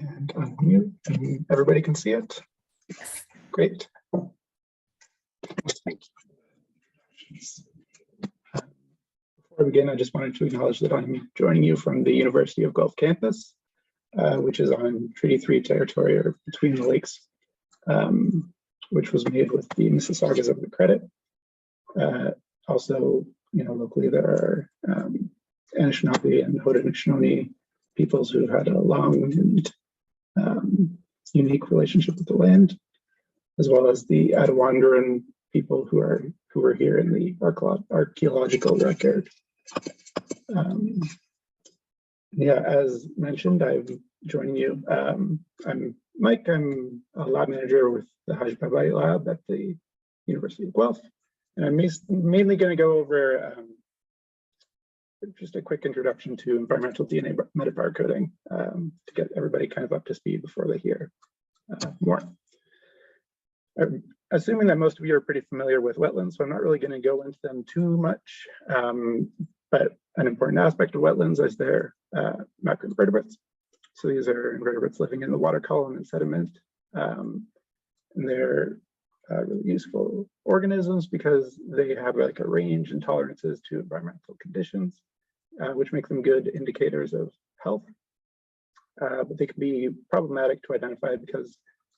And unmute, and everybody can see it. Great. Thank you. Before I begin, I just wanted to acknowledge that I'm joining you from the University of Guelph campus, which is on Treaty 3 territory, or between the lakes, which was made with the Mississaugas of the Credit. Also, locally there are Anishinaabe and Haudenosaunee peoples who've had a long and unique relationship with the land, as well as the Attawandaron people who are here in the archaeological record. Yeah, as mentioned, I'm joining you. I'm Mike. I'm a lab manager with the Hajibabaei lab at the University of Guelph, and I'm mainly going to go over just a quick introduction to environmental DNA metabarcoding to get everybody kind of up to speed before they hear more. I'm assuming that most of you are pretty familiar with wetlands, so I'm not really going to go into them too much, but an important aspect of wetlands is their macroinvertebrates. So these are invertebrates living in the water column and sediment, and they're really useful organisms because they have like a range and tolerances to environmental conditions, which make them good indicators of health. But they can be problematic to identify because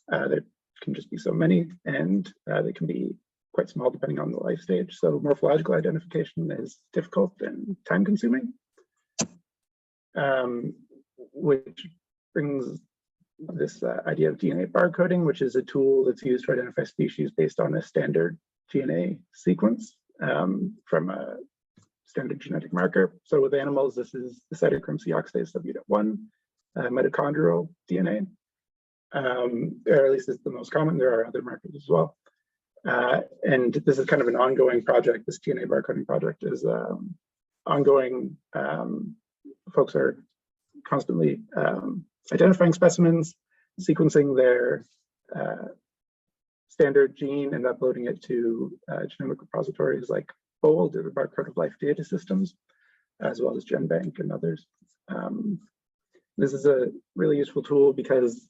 there can just be so many, and they can be quite small depending on the life stage. So morphological identification is difficult and time consuming, which brings this idea of DNA barcoding, which is a tool that's used to identify species based on a standard DNA sequence from a standard genetic marker. So with animals, this is the cytochrome C oxidase subunit 1, mitochondrial DNA. Or at least it's the most common. There are other markers as well. And this is kind of an ongoing project. This DNA barcoding project is ongoing. Folks are constantly identifying specimens, sequencing their standard gene and uploading it to genomic repositories like BOLD, or the Barcode of Life data systems, as well as GenBank and others. This is a really useful tool because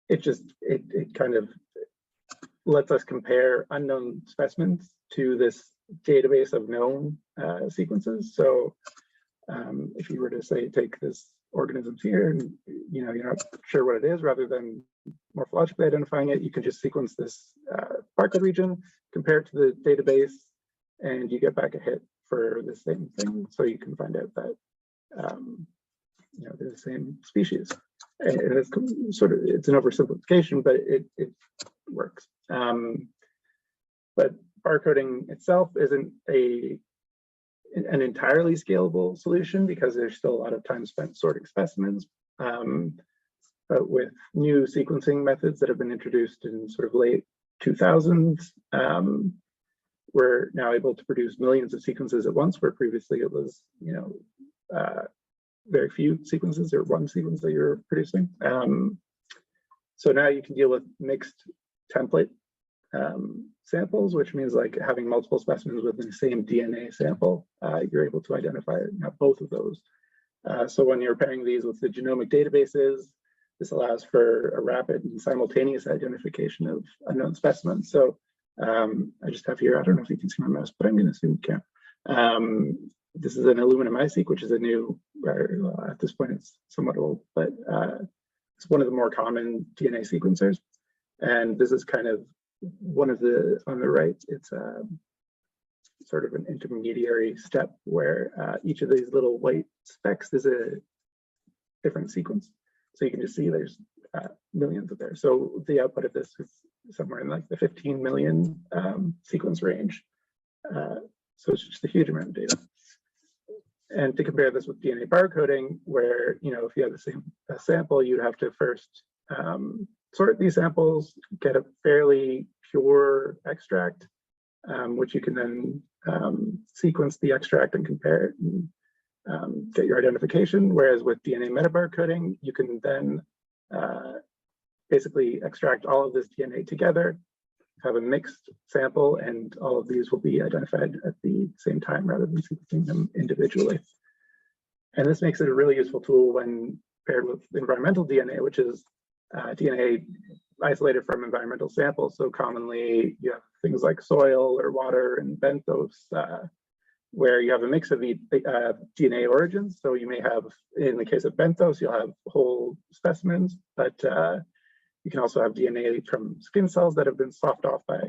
it kind of lets us compare unknown specimens to this database of known sequences. So if you were to say, take this organism here and you're not sure what it is, rather than morphologically identifying it, you can just sequence this barcode region, compare it to the database, and you get back a hit for the same thing. So you can find out that they're the same species. And it's it's an oversimplification, but it works. But barcoding itself isn't an entirely scalable solution because there's still a lot of time spent sorting specimens. But with new sequencing methods that have been introduced in sort of late 2000s, we're now able to produce millions of sequences at once, where previously it was, very few sequences or one sequence that you're producing. So now you can deal with mixed template samples, which means like having multiple specimens within the same DNA sample. You're able to identify both of those. So when you're pairing these with the genomic databases, this allows for a rapid and simultaneous identification of unknown specimens. So I just have here, I don't know if you can see my mouse, but I'm going to assume you can. This is an aluminum iSeq, which is a new, at this point it's somewhat old, but it's one of the more common DNA sequencers. And this is kind of one of the, on the right, it's sort of an intermediary step where each of these little white specks is a different sequence. So you can just see there's millions of there. So the output of this is somewhere in like the 15 million sequence range. So it's just a huge amount of data. And to compare this with DNA barcoding, where, if you have the same sample, you'd have to first sort these samples, get a fairly pure extract, which you can then sequence the extract and compare it and get your identification. Whereas with DNA metabarcoding, you can then basically extract all of this DNA together, have a mixed sample, and all of these will be identified at the same time rather than sequencing them individually. And this makes it a really useful tool when paired with environmental DNA, which is DNA isolated from environmental samples. So commonly you have things like soil or water and benthos, where you have a mix of DNA origins. So you may have, in the case of benthos, you'll have whole specimens, but you can also have DNA from skin cells that have been sloughed off by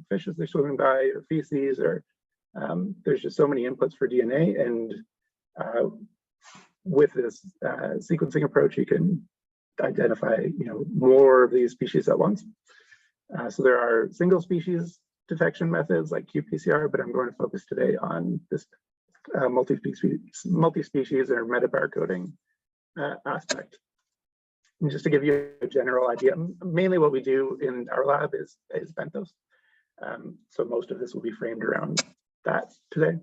fishes they're swimming by, or feces, or there's just so many inputs for DNA. And with this sequencing approach, you can identify more of these species at once. So there are single species detection methods like qPCR, but I'm going to focus today on this multi-species or metabarcoding aspect. And just to give you a general idea, mainly what we do in our lab is benthos. So most of this will be framed around that today.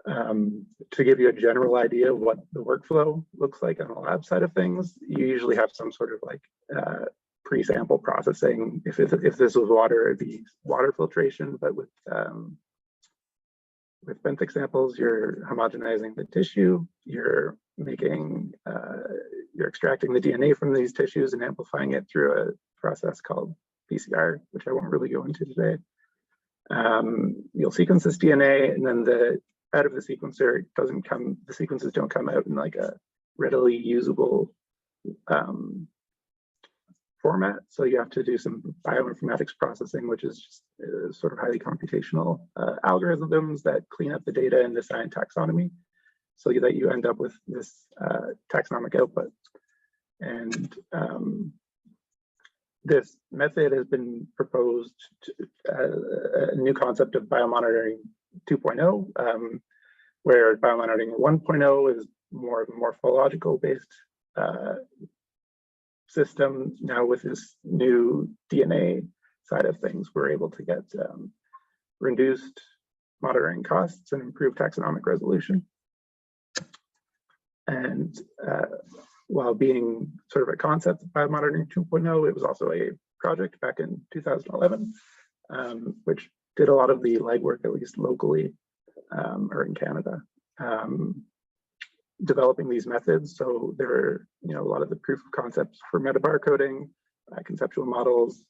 To give you a general idea of what the workflow looks like on the lab side of things, you usually have some sort of like pre-sample processing. If this was water, it'd be water filtration, but with benthic samples, you're homogenizing the tissue, you're extracting the DNA from these tissues and amplifying it through a process called PCR, which I won't really go into today. You'll sequence this DNA, and then out of the sequencer, the sequences don't come out in like a readily usable format. So you have to do some bioinformatics processing, which is just sort of highly computational algorithms that clean up the data and assign taxonomy, so that you end up with this taxonomic output. And this method has been proposed a new concept of biomonitoring 2.0, where biomonitoring 1.0 is more of a morphological based system. Now with this new DNA side of things, we're able to get reduced monitoring costs and improved taxonomic resolution. And while being sort of a concept of biomonitoring 2.0, it was also a project back in 2011, which did a lot of the legwork, at least locally or in Canada, developing these methods. So there are, a lot of the proof of concepts for metabarcoding, conceptual models,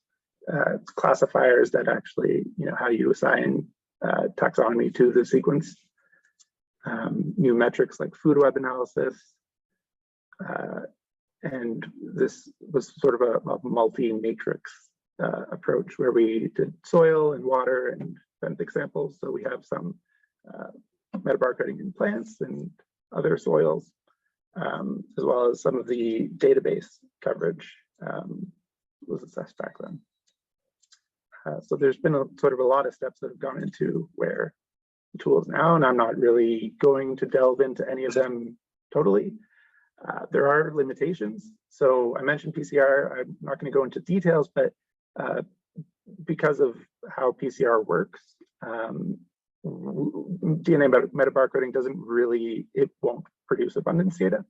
classifiers that actually, how you assign taxonomy to the sequence, new metrics like food web analysis. And this was sort of a multi-matrix approach where we did soil and water and benthic samples. So we have some metabarcoding in plants and other soils, as well as some of the database coverage was assessed back then. So there's been sort of a lot of steps that have gone into where the tool is now, and I'm not really going to delve into any of them totally. There are limitations. So I mentioned PCR. I'm not going to go into details, but because of how PCR works, DNA metabarcoding it won't produce abundance data.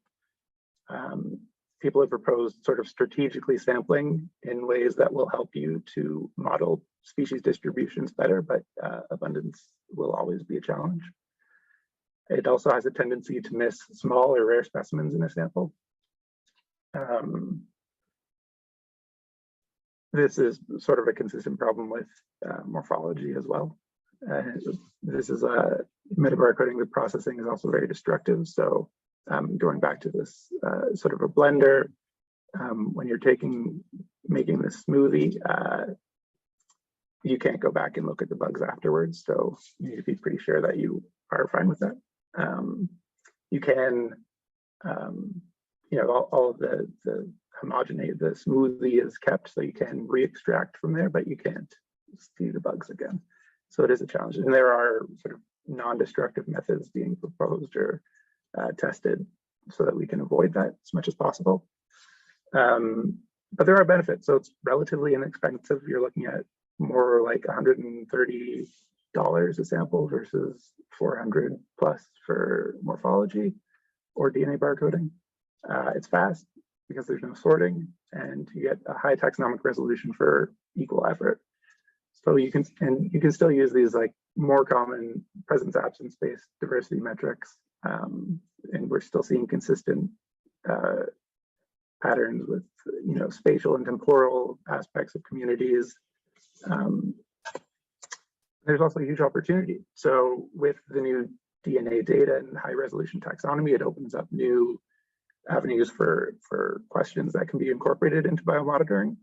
People have proposed sort of strategically sampling in ways that will help you to model species distributions better, but abundance will always be a challenge. It also has a tendency to miss small or rare specimens in a sample. This is sort of a consistent problem with morphology as well. This is metabarcoding. The processing is also very destructive. So going back to this sort of a blender, when you're making this smoothie, you can't go back and look at the bugs afterwards. So you need to be pretty sure that you are fine with that. You can, all of the homogenate, the smoothie is kept, so you can re-extract from there, but you can't see the bugs again. So it is a challenge. And there are sort of non-destructive methods being proposed or tested so that we can avoid that as much as possible. But there are benefits. So it's relatively inexpensive. You're looking at more like $130 a sample versus $400 plus for morphology or DNA barcoding. It's fast because there's no sorting, and you get a high taxonomic resolution for equal effort. So you can still use these like more common presence absence based diversity metrics And we're still seeing consistent patterns with, spatial and temporal aspects of communities. There's also a huge opportunity. So with the new DNA data and high resolution taxonomy, it opens up new avenues for questions that can be incorporated into biomonitoring.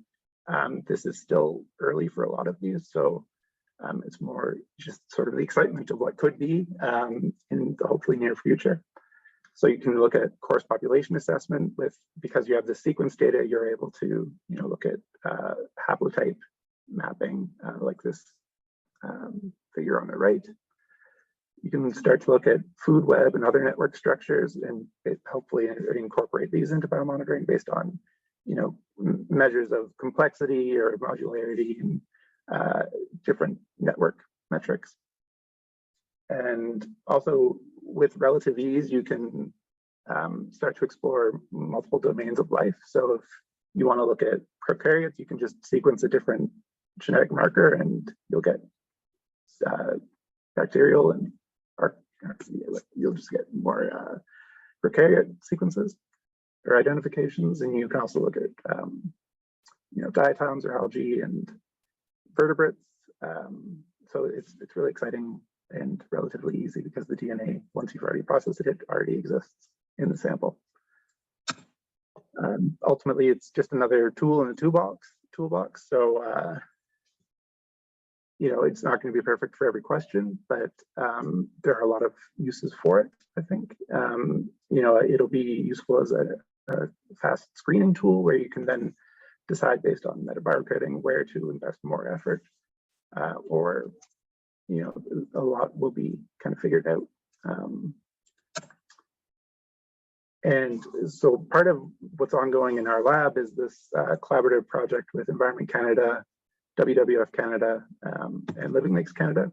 This is still early for a lot of these, so it's more just sort of the excitement of what could be in the hopefully near future. So you can look at coarse population assessment because you have the sequence data, you're able to look at haplotype mapping like this figure on the right. You can start to look at food web and other network structures and hopefully incorporate these into biomonitoring based on measures of complexity or modularity and different network metrics. And also with relative ease, you can start to explore multiple domains of life. So if you want to look at prokaryotes, you can just sequence a different genetic marker and you'll get bacterial and you'll just get more prokaryote sequences or identifications. And you can also look at diatoms or algae and vertebrates. So it's really exciting and relatively easy because the DNA, once you've already processed it, it already exists in the sample. Ultimately, it's just another tool in the toolbox. So it's not going to be perfect for every question, but there are a lot of uses for it, I think. It'll be useful as a fast screening tool where you can then decide based on metabarcoding where to invest more effort, or a lot will be kind of figured out. And so part of what's ongoing in our lab is this collaborative project with Environment Canada, WWF Canada, and Living Lakes Canada,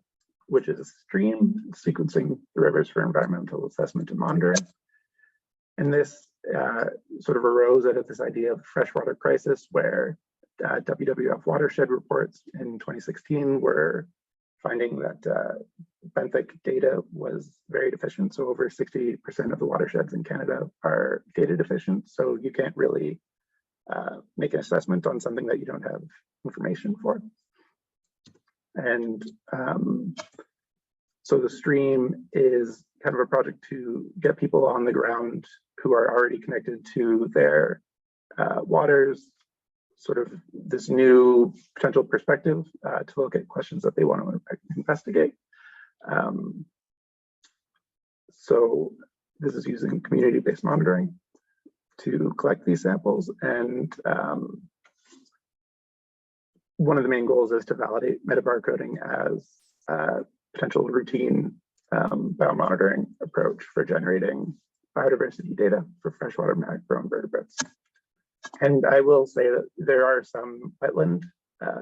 which is a stream sequencing the rivers for environmental assessment and monitoring. And this sort of arose out of this idea of freshwater crisis where WWF watershed reports in 2016 were finding that benthic data was very deficient. So over 60% of the watersheds in Canada are data deficient. So you can't really make an assessment on something that you don't have information for. And so the stream is kind of a project to get people on the ground who are already connected to their waters, sort of this new potential perspective to look at questions that they want to investigate. So this is using community-based monitoring to collect these samples. And one of the main goals is to validate metabarcoding as a potential routine biomonitoring approach for generating biodiversity data for freshwater macroinvertebrates. And I will say that there are some wetland,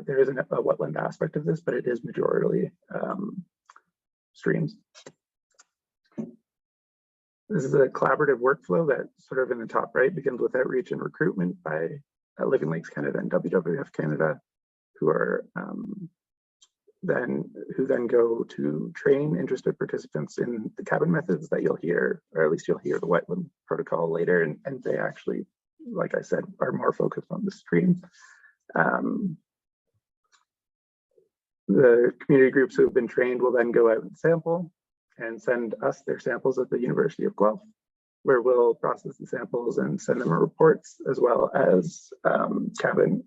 there isn't a wetland aspect of this, but it is majorly streams. This is a collaborative workflow that sort of in the top right begins with outreach and recruitment by Living Lakes Canada and WWF Canada, who are then go to train interested participants in the cabin methods that you'll hear, or at least you'll hear the wetland protocol later, and they actually, like I said, are more focused on the stream. The community groups who have been trained will then go out and sample and send us their samples at the University of Guelph, where we'll process the samples and send them reports, as well as cabin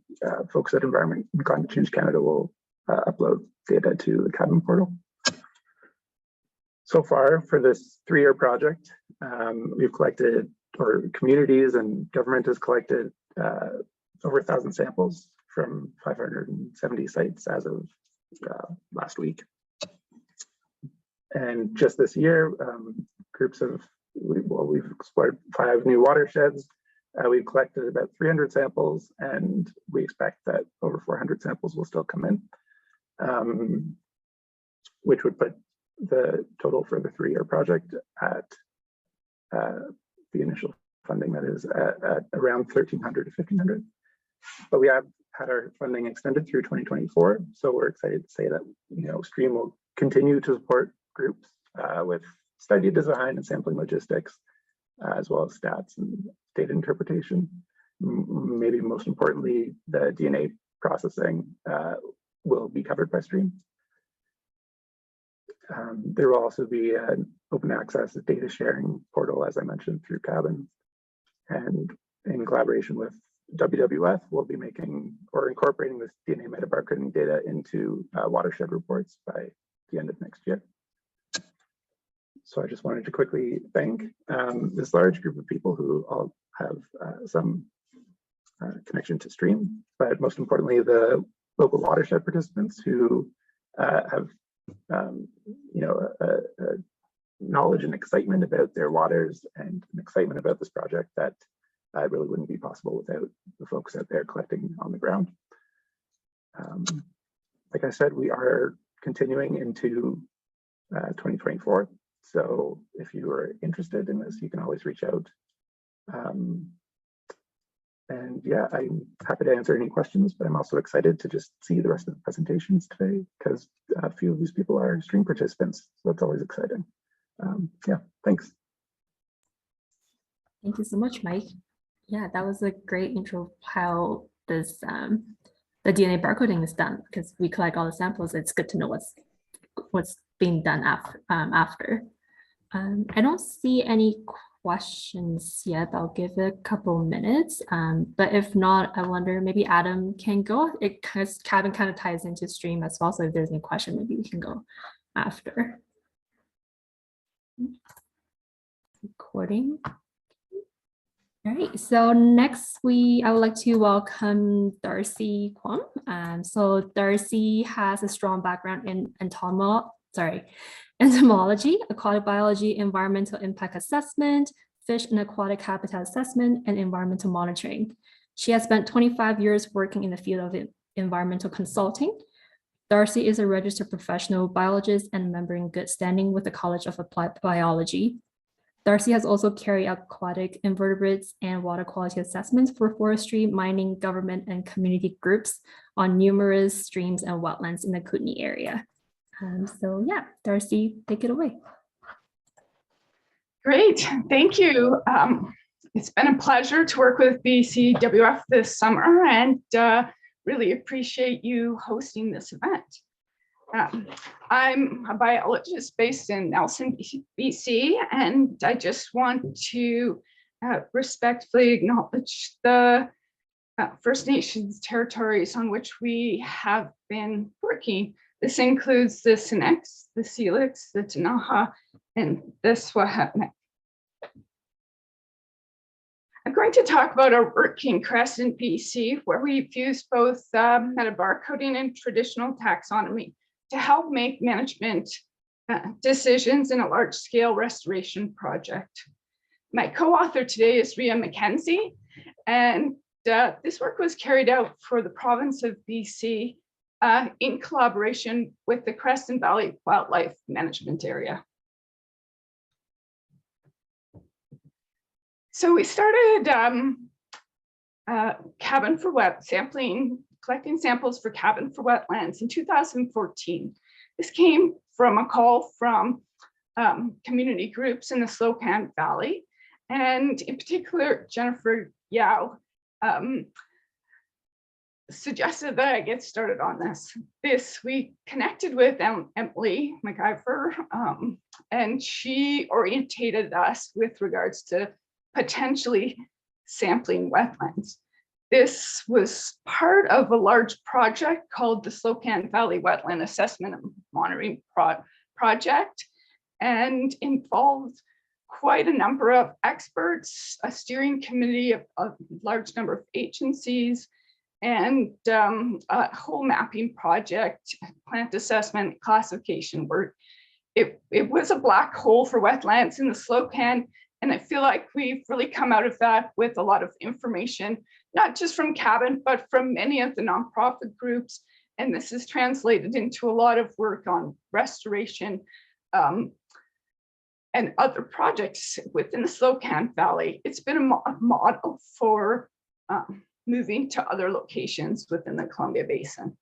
folks at Environment and Climate Change Canada will upload data to the cabin portal. So far for this 3-year project, we've collected, or communities and government has collected over 1,000 samples from 570 sites as of last week. And just this year, groups of, we've explored 5 new watersheds. We've collected about 300 samples, and we expect that over 400 samples will still come in, which would put the total for the 3-year project at the initial funding, that is at around 1,300 to 1,500. But we have had our funding extended through 2024, so we're excited to say that STREAM will continue to support groups with study design and sampling logistics, as well as stats and data interpretation. Maybe most importantly, the DNA processing will be covered by STREAM. There will also be an open access data sharing portal, as I mentioned, through Cabin. And in collaboration with WWF, we'll be making or incorporating this DNA metabarcoding data into watershed reports by the end of next year. So I just wanted to quickly thank this large group of people who all have some connection to STREAM, but most importantly, the local watershed participants who have knowledge and excitement about their waters and an excitement about this project that really wouldn't be possible without the folks out there collecting on the ground. Like I said, we are continuing into 2024. So if you are interested in this, you can always reach out. And yeah, I'm happy to answer any questions, but I'm also excited to just see the rest of the presentations today because a few of these people are STREAM participants. So that's always exciting. Yeah, thanks. Thank you so much, Mike. Yeah, that was a great intro of how this the DNA barcoding is done, because we collect all the samples. It's good to know what's being done after. I don't see any questions yet. I'll give it a couple minutes. But if not, I wonder maybe Adam can go. Because Cabin kind of ties into STREAM as well. So if there's any question, maybe we can go after. Recording. All right, so next I would like to welcome Darcie Quamme. So Darcie has a strong background in entomology, aquatic biology, environmental impact assessment, fish and aquatic habitat assessment, and environmental monitoring. She has spent 25 years working in the field of environmental consulting. Darcie is a registered professional biologist and a member in good standing with the College of Applied Biology. Darcie has also carried out aquatic invertebrates and water quality assessments for forestry, mining, government, and community groups on numerous streams and wetlands in the Kootenay area. So yeah, Darcie, take it away. Great, thank you. It's been a pleasure to work with BCWF this summer and really appreciate you hosting this event. I'm a biologist based in Nelson, BC, and I just want to respectfully acknowledge the First Nations territories on which we have been working. This includes the Sinex, the Selix, the Tanaha, and the Swahatnik. I'm going to talk about our work in Crescent, BC, where we've used both metabarcoding and traditional taxonomy to help make management decisions in a large-scale restoration project. My co-author today is Ria McKenzie, and this work was carried out for the province of BC in collaboration with the Crescent Valley Wildlife Management Area. So we started Cabin for collecting samples for Cabin for Wetlands in 2014. This came from a call from community groups in the Slokan Valley, and in particular, Jennifer Yao suggested that I get started on this. We connected with Emily McIver, and she orientated us with regards to potentially sampling wetlands. This was part of a large project called the Slokan Valley Wetland Assessment and Monitoring Project, and involved quite a number of experts, a steering committee of a large number of agencies, and a whole mapping project, plant assessment, classification work. It was a black hole for wetlands in the Slokan, and I feel like we've really come out of that with a lot of information, not just from Cabin, but from many of the nonprofit groups. And this is translated into a lot of work on restoration and other projects within the Slokan Valley. It's been a model for moving to other locations within the Columbia Basin.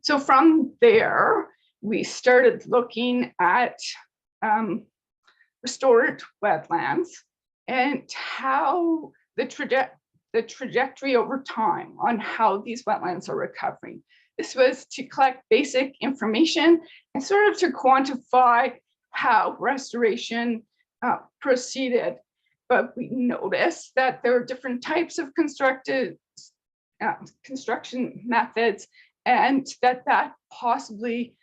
So from there, we started looking at restored wetlands and how the trajectory over time on how these wetlands are recovering. This was to collect basic information and sort of to quantify how restoration proceeded. But we noticed that there are different types of construction methods, and that possibly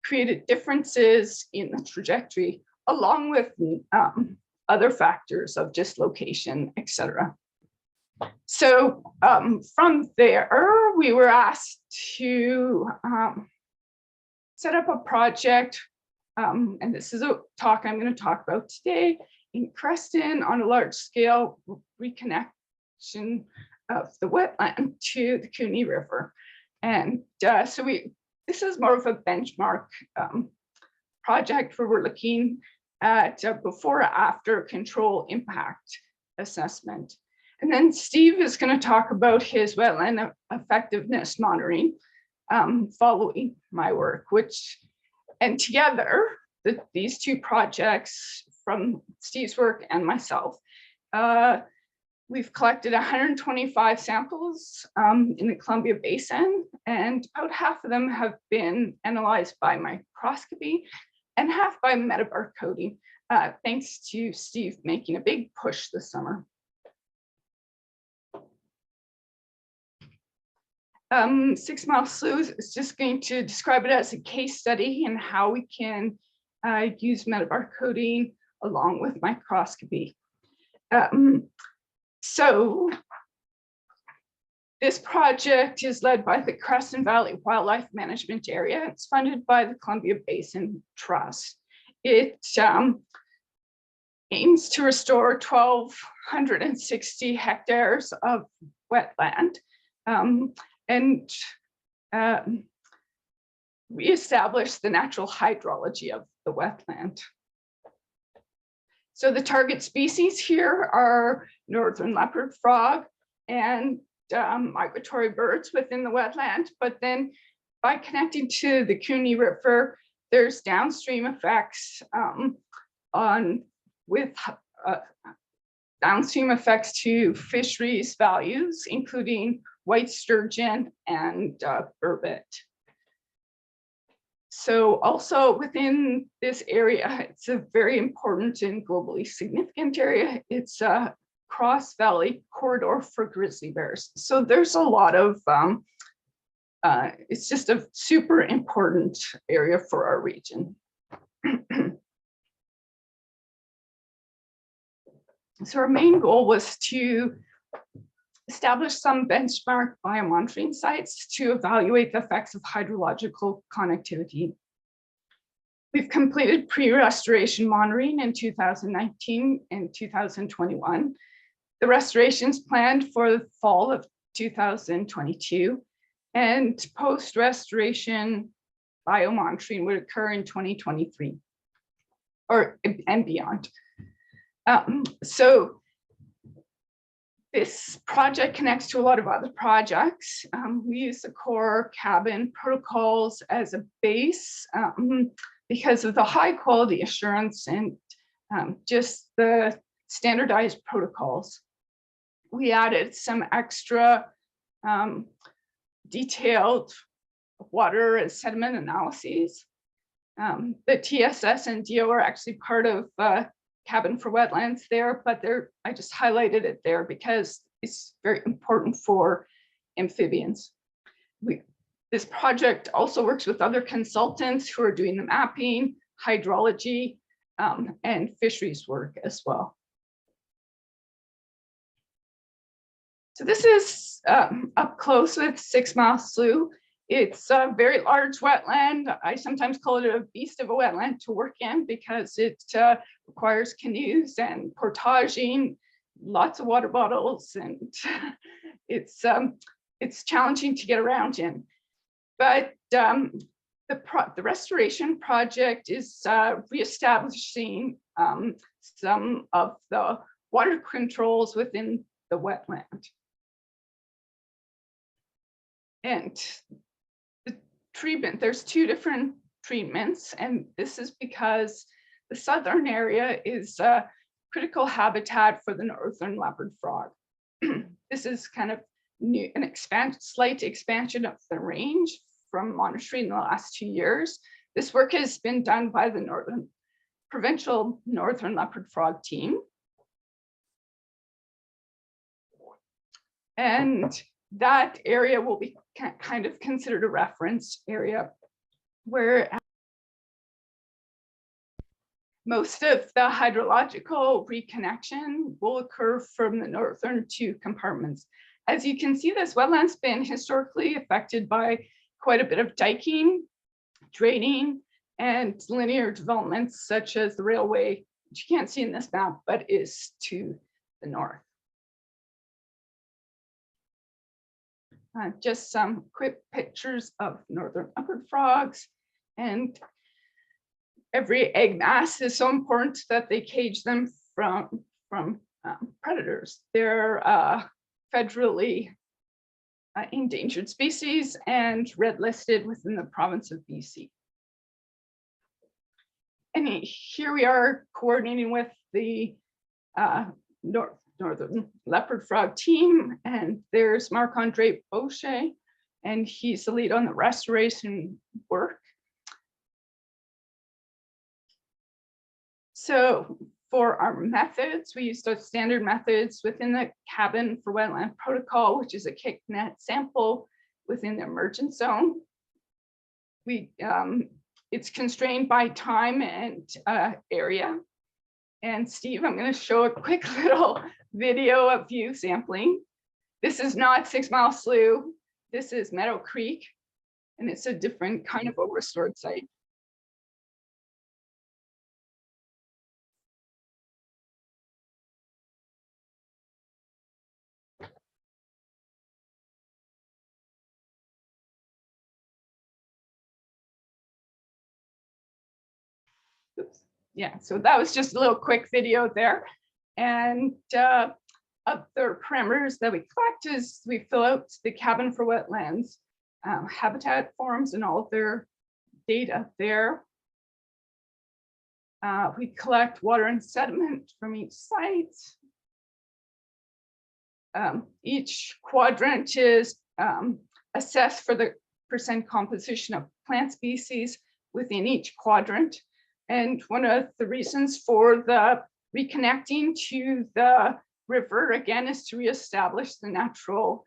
created differences in the trajectory, along with other factors of dislocation, etc. So from there, we were asked to set up a project, and this is a talk I'm going to talk about today, in Creston on a large scale reconnection of the wetland to the Quamme River. And so this is more of a benchmark project where we're looking at before after control impact assessment. And then Steve is going to talk about his wetland effectiveness monitoring following my work, and together, these two projects from Steve's work and myself, we've collected 125 samples in the Columbia Basin, and about half of them have been analyzed by microscopy and half by metabarcoding, thanks to Steve making a big push this summer. 6 Mile Slough is just going to describe it as a case study and how we can use metabarcoding along with microscopy. So this project is led by the Creston Valley Wildlife Management Area. It's funded by the Columbia Basin Trust. It aims to restore 1,260 hectares of wetland and reestablish the natural hydrology of the wetland. So the target species here are northern leopard frog and migratory birds within the wetland. But then by connecting to the Quamme River, there's downstream effects downstream effects to fisheries values, including white sturgeon and burbot. So also within this area, it's a very important and globally significant area. It's a cross-valley corridor for grizzly bears. So there's a lot of, it's just a super important area for our region. So our main goal was to establish some benchmark biomonitoring sites to evaluate the effects of hydrological connectivity. We've completed pre-restoration monitoring in 2019 and 2021. The restorations planned for the fall of 2022, and post-restoration biomonitoring would occur in 2023 and beyond. So this project connects to a lot of other projects. We use the core cabin protocols as a base because of the high quality assurance and just the standardized protocols. We added some extra detailed water and sediment analyses. The TSS and DO are actually part of Cabin for Wetlands there, but I just highlighted it there because it's very important for amphibians. This project also works with other consultants who are doing the mapping, hydrology, and fisheries work as well. So this is up close with 6 Mile Slough. It's a very large wetland. I sometimes call it a beast of a wetland to work in because it requires canoes and portaging, lots of water bottles, and it's challenging to get around in. But the restoration project is reestablishing some of the water controls within the wetland. And the treatment, there's two different treatments, and this is because the southern area is critical habitat for the northern leopard frog. This is kind of new, slight expansion of the range from monitoring in the last 2 years. This work has been done by the provincial northern leopard frog team. And that area will be kind of considered a reference area where most of the hydrological reconnection will occur from the northern two compartments. As you can see, this wetland's been historically affected by quite a bit of diking, draining, and linear developments such as the railway, which you can't see in this map, but is to the north. Just some quick pictures of northern leopard frogs, and every egg mass is so important that they cage them from predators. They're federally endangered species and red listed within the province of BC. And here we are coordinating with the northern leopard frog team, and there's Marc-Andre Boucher, and he's the lead on the restoration work. So for our methods, we used our standard methods within the cabin for wetland protocol, which is a kick net sample within the emergent zone. It's constrained by time and area. And Steve, I'm going to show a quick little video of you sampling. This is not 6 Mile Slough. This is Meadow Creek, and it's a different kind of a restored site. Oops. Yeah, so that was just a little quick video there. And other parameters that we collect is we fill out the cabin for wetlands, habitat forms and all of their data there. We collect water and sediment from each site. Each quadrant is assessed for the % composition of plant species within each quadrant. And one of the reasons for the reconnecting to the river, again, is to reestablish the natural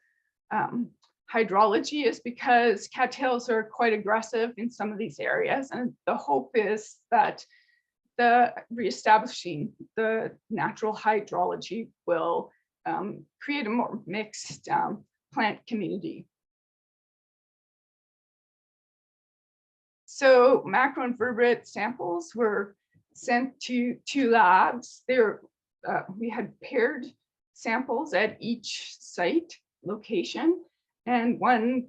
hydrology, is because cattails are quite aggressive in some of these areas. And the hope is that the reestablishing the natural hydrology will create a more mixed plant community. So macroinvertebrate samples were sent to 2 labs. We had paired samples at each site location, and one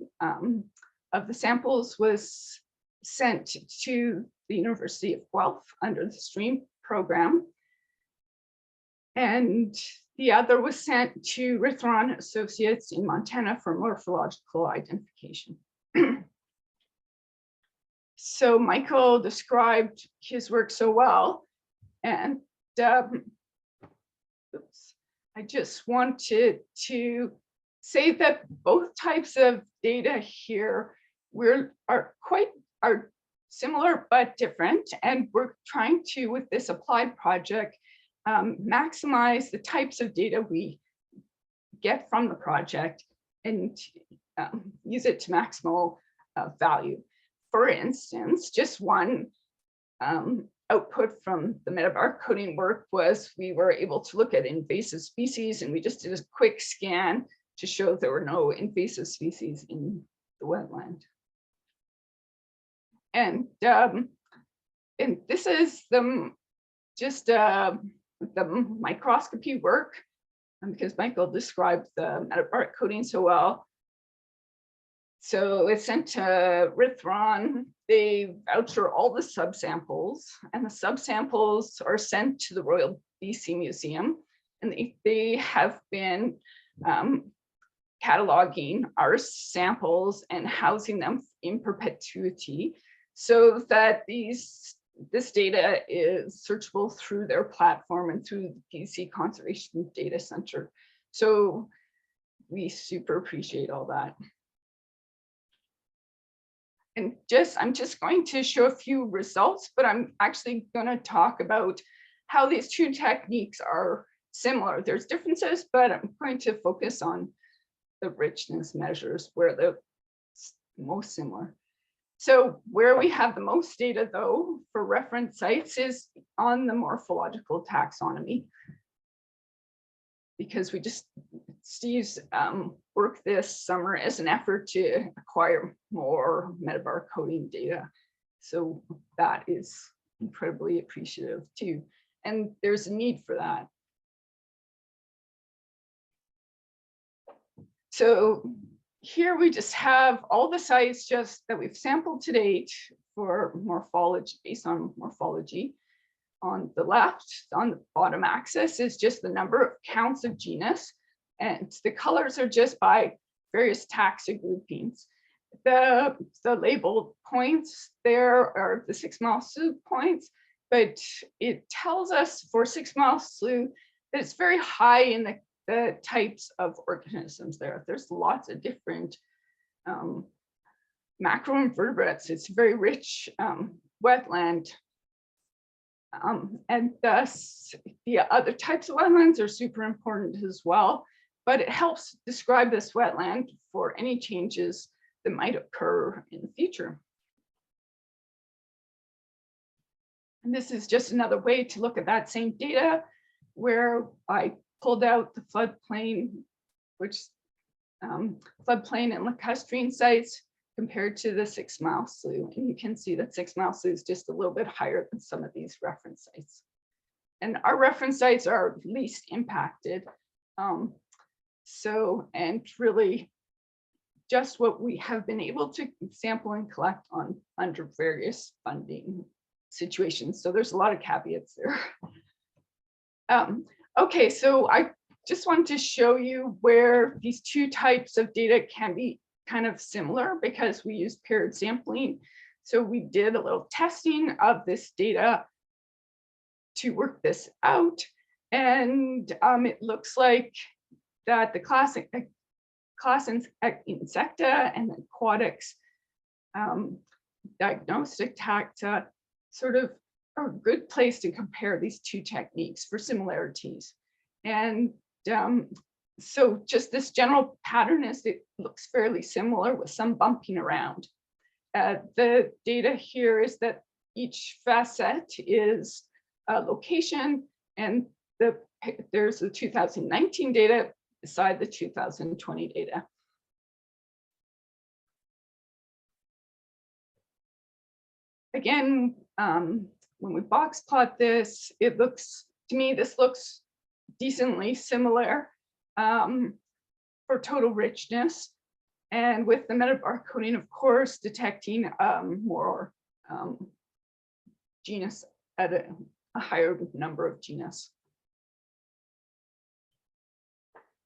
of the samples was sent to the University of Guelph under the STREAM program, and the other was sent to Rithron Associates in Montana for morphological identification. So Michael described his work so well, and oops, I just wanted to say that both types of data here are similar but different, and we're trying to, with this applied project, maximize the types of data we get from the project and use it to maximal value. For instance, just one output from the metabarcoding work was we were able to look at invasive species, and we just did a quick scan to show there were no invasive species in the wetland. And this is the microscopy work, because Michael described the metabarcoding so well. So it's sent to Rithron. They voucher all the subsamples, and the subsamples are sent to the Royal BC Museum, and they have been cataloging our samples and housing them in perpetuity, so that these this data is searchable through their platform and through the BC Conservation Data Center. So we super appreciate all that. And I'm just going to show a few results, but I'm actually going to talk about how these two techniques are similar. There's differences, but I'm going to focus on the richness measures where they're most similar. So where we have the most data, though, for reference sites is on the morphological taxonomy, because Steve's work this summer as an effort to acquire more metabarcoding data. So that is incredibly appreciative too. And there's a need for that. So here we just have all the sites just that we've sampled to date for morphology, based on morphology. On the left, on the bottom axis, is just the number of counts of genus, and the colors are just by various taxa groupings. The labeled points there are the 6 mile slough points, but it tells us for 6 mile slough that it's very high in the types of organisms there. There's lots of different macroinvertebrates. It's a very rich wetland. And thus, the other types of wetlands are super important as well, but it helps describe this wetland for any changes that might occur in the future. And this is just another way to look at that same data, where I pulled out the floodplain, floodplain and lacustrine sites compared to the 6 mile slough. And you can see that 6 mile slough is just a little bit higher than some of these reference sites. And our reference sites are least impacted. And really just what we have been able to sample and collect on under various funding situations. So there's a lot of caveats there. Okay, so I just wanted to show you where these two types of data can be kind of similar, because we use paired sampling. So we did a little testing of this data to work this out. And it looks like that the class Insecta and Aquatics diagnostic taxa sort of are a good place to compare these two techniques for similarities. And so just this general pattern is it looks fairly similar with some bumping around. The data here is that each facet is a location, and there's the 2019 data beside the 2020 data. Again, when we box plot this, it looks, to me, this looks decently similar for total richness, and with the metabarcoding, of course, detecting more genus at a higher number of genus.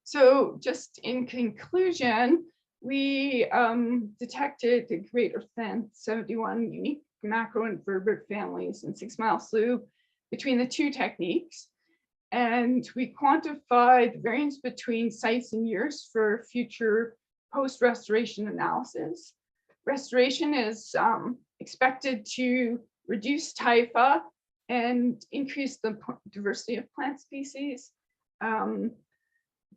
So just in conclusion, we detected greater than 71 unique macroinvertebrate families in 6 mile slough between the two techniques. And we quantified the variance between sites and years for future post-restoration analysis. Restoration is expected to reduce typha and increase the diversity of plant species.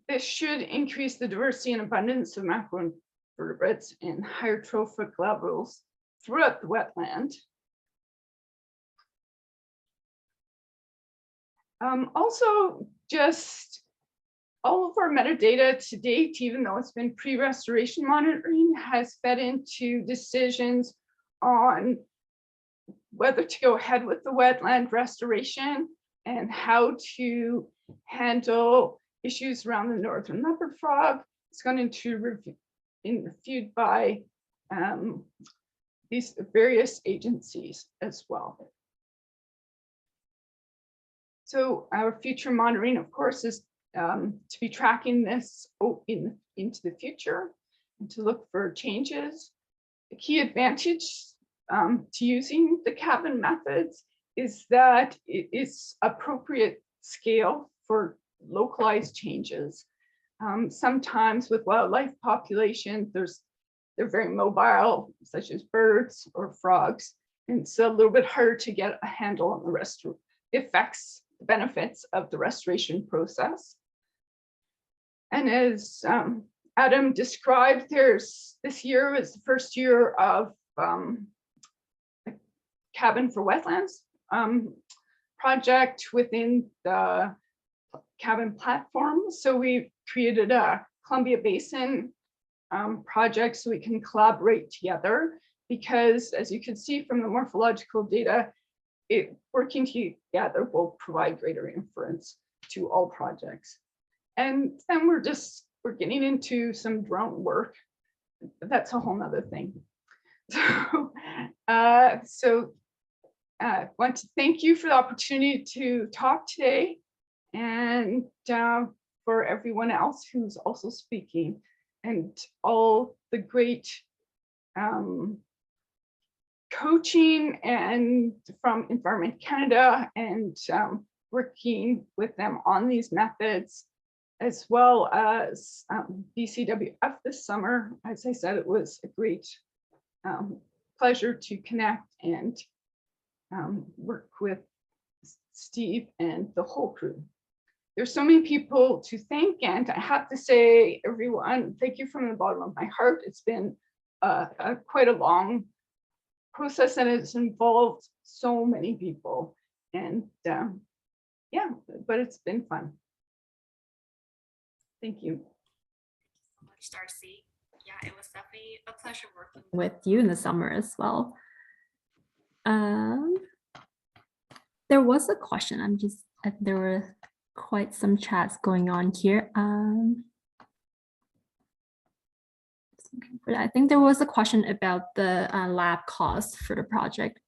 This should increase the diversity and abundance of macroinvertebrates in higher trophic levels throughout the wetland. Also, just all of our metadata to date, even though it's been pre-restoration monitoring, has fed into decisions on whether to go ahead with the wetland restoration and how to handle issues around the northern leopard frog. It's going to be reviewed by these various agencies as well. So our future monitoring, of course, is to be tracking this into the future and to look for changes. The key advantage to using the cabin methods is that it is appropriate scale for localized changes. Sometimes with wildlife populations, they're very mobile, such as birds or frogs. And it's a little bit harder to get a handle on the effects, benefits of the restoration process. And as Adam described, this year was the first year of a Cabin for Wetlands project within the Cabin platform. So we've created a Columbia Basin project so we can collaborate together, because as you can see from the morphological data, working together will provide greater inference to all projects. And then we're getting into some drone work, but that's a whole nother thing. So I want to thank you for the opportunity to talk today, and for everyone else who's also speaking, and all the great coaching and from Environment Canada, and working with them on these methods, as well as BCWF this summer. As I said, it was a great pleasure to connect and work with Steve and the whole crew. There's so many people to thank, and I have to say, everyone, thank you from the bottom of my heart. It's been quite a long process, and it's involved so many people, and yeah, but it's been fun. Thank you. Thank you so much, Darcie. Yeah, it was definitely a pleasure working with you in the summer as well. There was a question. There were quite some chats going on here. I think there was a question about the lab cost for the project.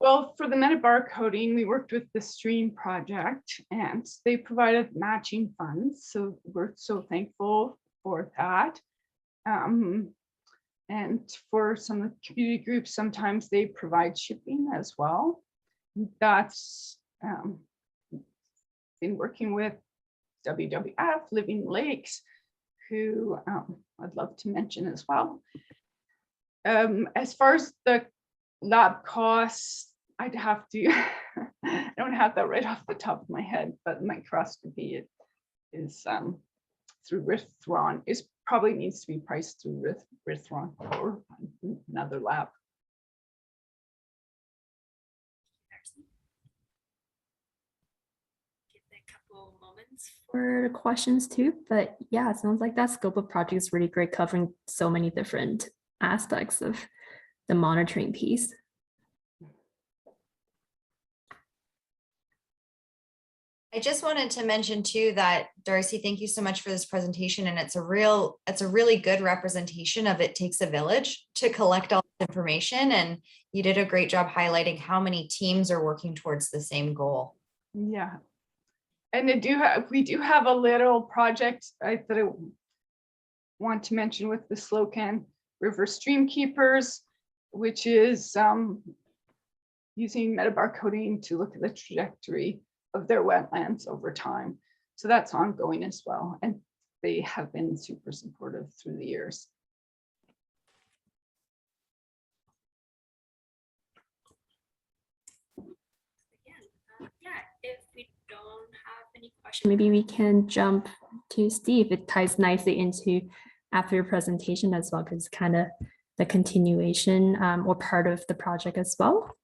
Well, for the Metabarcoding, we worked with the Stream project, and they provided matching funds. So we're so thankful for that. And for some of the community groups, sometimes they provide shipping as well. That's been working with WWF, Living Lakes, who I'd love to mention as well. As far as the lab costs, I'd have to, I don't have that right off the top of my head, but microscopy is through Rithron. It probably needs to be priced through Rithron or another lab. Give it a couple moments for the questions too, but yeah, it sounds like that scope of project is really great, covering so many different aspects of the monitoring piece. I just wanted to mention too that, Darcie, thank you so much for this presentation, and it's a really good representation of it takes a village to collect all this information, and you did a great job highlighting how many teams are working towards the same goal. Yeah, and we do have a little project that I want to mention with the Slokan River Stream Keepers, which is using metabarcoding to look at the trajectory of their wetlands over time. So that's ongoing as well. And they have been super supportive through the years. Yeah, if we don't have any questions, maybe we can jump to Steve. It ties nicely into after your presentation as well, because it's kind of the continuation or part of the project as well.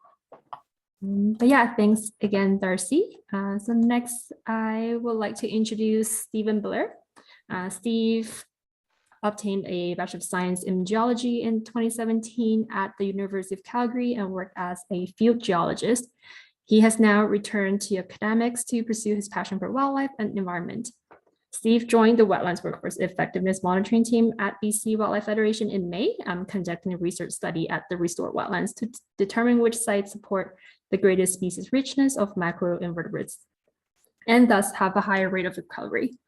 But yeah, thanks again, Darcie. So next, I would like to introduce Stephen Blair. Steve obtained a Bachelor of Science in Geology in 2017 at the University of Calgary and worked as a field geologist. He has now returned to academics to pursue his passion for wildlife and environment. Steve joined the Wetlands Workforce Effectiveness Monitoring Team at BC Wildlife Federation in May, conducting a research study at the restored wetlands to determine which sites support the greatest species richness of macroinvertebrates, and thus have a higher rate of recovery.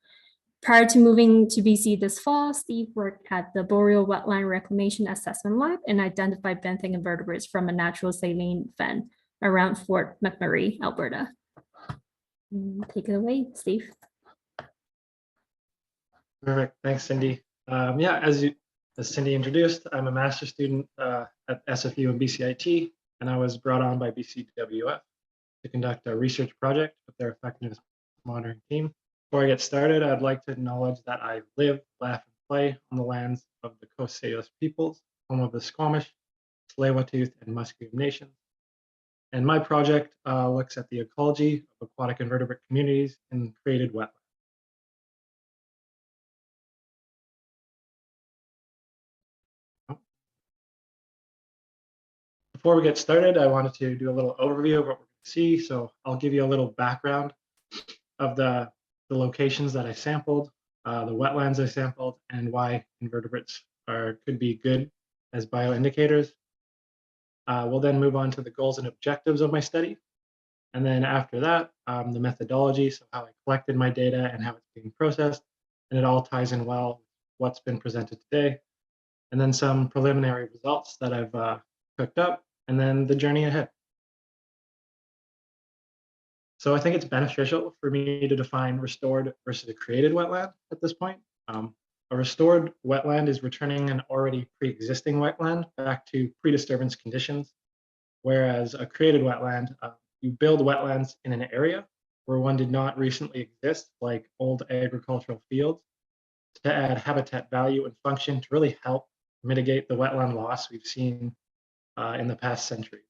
Prior to moving to BC this fall, Steve worked at the Boreal Wetland Reclamation Assessment Lab and identified benthic invertebrates from a natural saline fen around Fort McMurray, Alberta. Take it away, Steve. Perfect. Thanks, Cindy. Yeah, as Cindy introduced, I'm a master's student at SFU and BCIT, and I was brought on by BCWF to conduct a research project with their effectiveness monitoring team. Before I get started, I'd like to acknowledge that I live, laugh, and play on the lands of the Coast Salish peoples, home of the Squamish, Tsleil-Waututh, and Musqueam nations. And my project looks at the ecology of aquatic invertebrate communities in created wetlands. Before we get started, I wanted to do a little overview of what we're going to see. So I'll give you a little background of the locations that I sampled, the wetlands I sampled, and why invertebrates could be good as bioindicators. We'll then move on to the goals and objectives of my study. And then after that, the methodology, so how I collected my data and how it's being processed. And it all ties in well with what's been presented today. And then some preliminary results that I've cooked up, and then the journey ahead. So I think it's beneficial for me to define restored versus a created wetland at this point. A restored wetland is returning an already pre-existing wetland back to pre-disturbance conditions, whereas a created wetland, you build wetlands in an area where one did not recently exist, like old agricultural fields, to add habitat value and function to really help mitigate the wetland loss we've seen in the past century.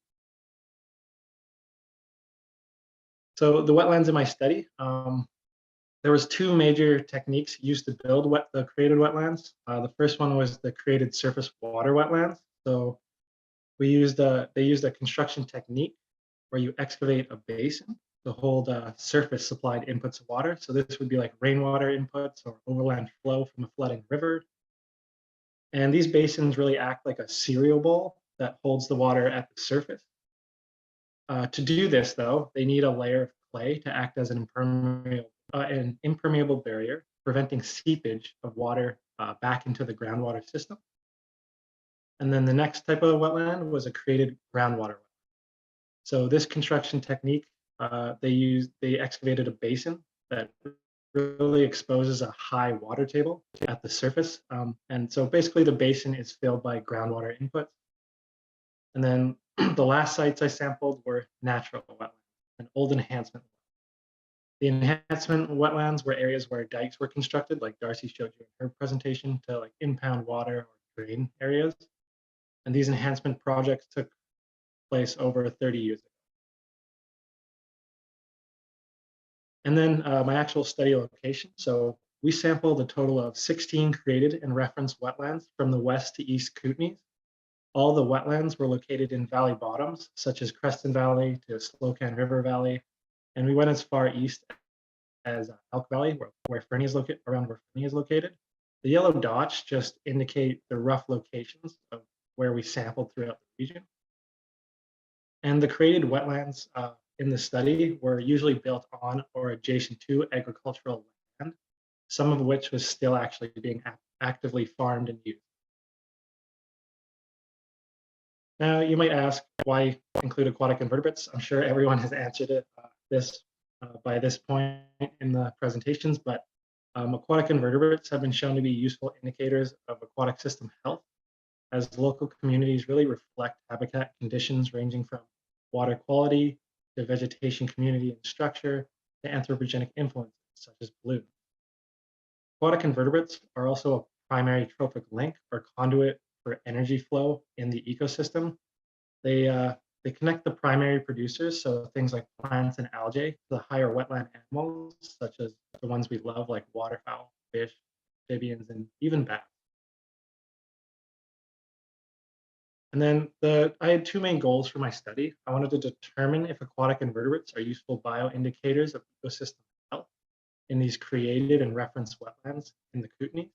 So the wetlands in my study, there was two major techniques used to build the created wetlands. The first one was the created surface water wetlands. So they used a construction technique where you excavate a basin to hold surface supplied inputs of water. So this would be like rainwater inputs or overland flow from a flooding river. And these basins really act like a cereal bowl that holds the water at the surface. To do this, though, they need a layer of clay to act as an impermeable barrier, preventing seepage of water back into the groundwater system. And then the next type of wetland was a created groundwater wetland. So this construction technique, they excavated a basin that really exposes a high water table at the surface. And so basically the basin is filled by groundwater inputs. And then the last sites I sampled were natural wetlands and old enhancement. The enhancement wetlands were areas where dikes were constructed, like Darcie showed you in her presentation, to like impound water or drain areas. And these enhancement projects took place over 30 years ago. And then my actual study location. So we sampled a total of 16 created and referenced wetlands from the west to east Kootenays. All the wetlands were located in valley bottoms, such as Creston Valley to Slokan River Valley. And we went as far east as Elk Valley, where Fernie is located, around where Fernie is located. The yellow dots just indicate the rough locations of where we sampled throughout the region. And the created wetlands in the study were usually built on or adjacent to agricultural land, some of which was still actually being actively farmed and used. Now, you might ask, why include aquatic invertebrates? I'm sure everyone has answered it by this point in the presentations, but aquatic invertebrates have been shown to be useful indicators of aquatic system health, as local communities really reflect habitat conditions ranging from water quality to vegetation community and structure to anthropogenic influences such as pollution. Aquatic invertebrates are also a primary trophic link or conduit for energy flow in the ecosystem. They connect the primary producers, so things like plants and algae, to the higher wetland animals, such as the ones we love, like waterfowl, fish, amphibians, and even bats. And then I had two main goals for my study. I wanted to determine if aquatic invertebrates are useful bioindicators of ecosystem health in these created and referenced wetlands in the Kootenays.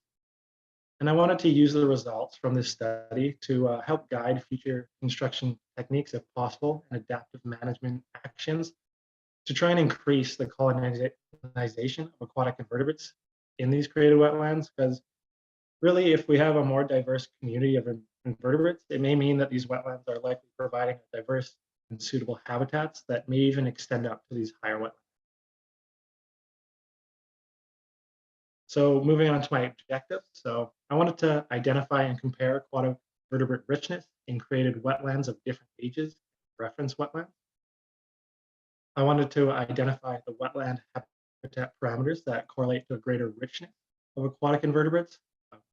And I wanted to use the results from this study to help guide future construction techniques if possible and adaptive management actions to try and increase the colonization of aquatic invertebrates in these created wetlands, because really, if we have a more diverse community of invertebrates, it may mean that these wetlands are likely providing diverse and suitable habitats that may even extend up to these higher wetlands. So moving on to my objective. So I wanted to identify and compare aquatic vertebrate richness in created wetlands of different ages, reference wetlands. I wanted to identify the wetland habitat parameters that correlate to a greater richness of aquatic invertebrates.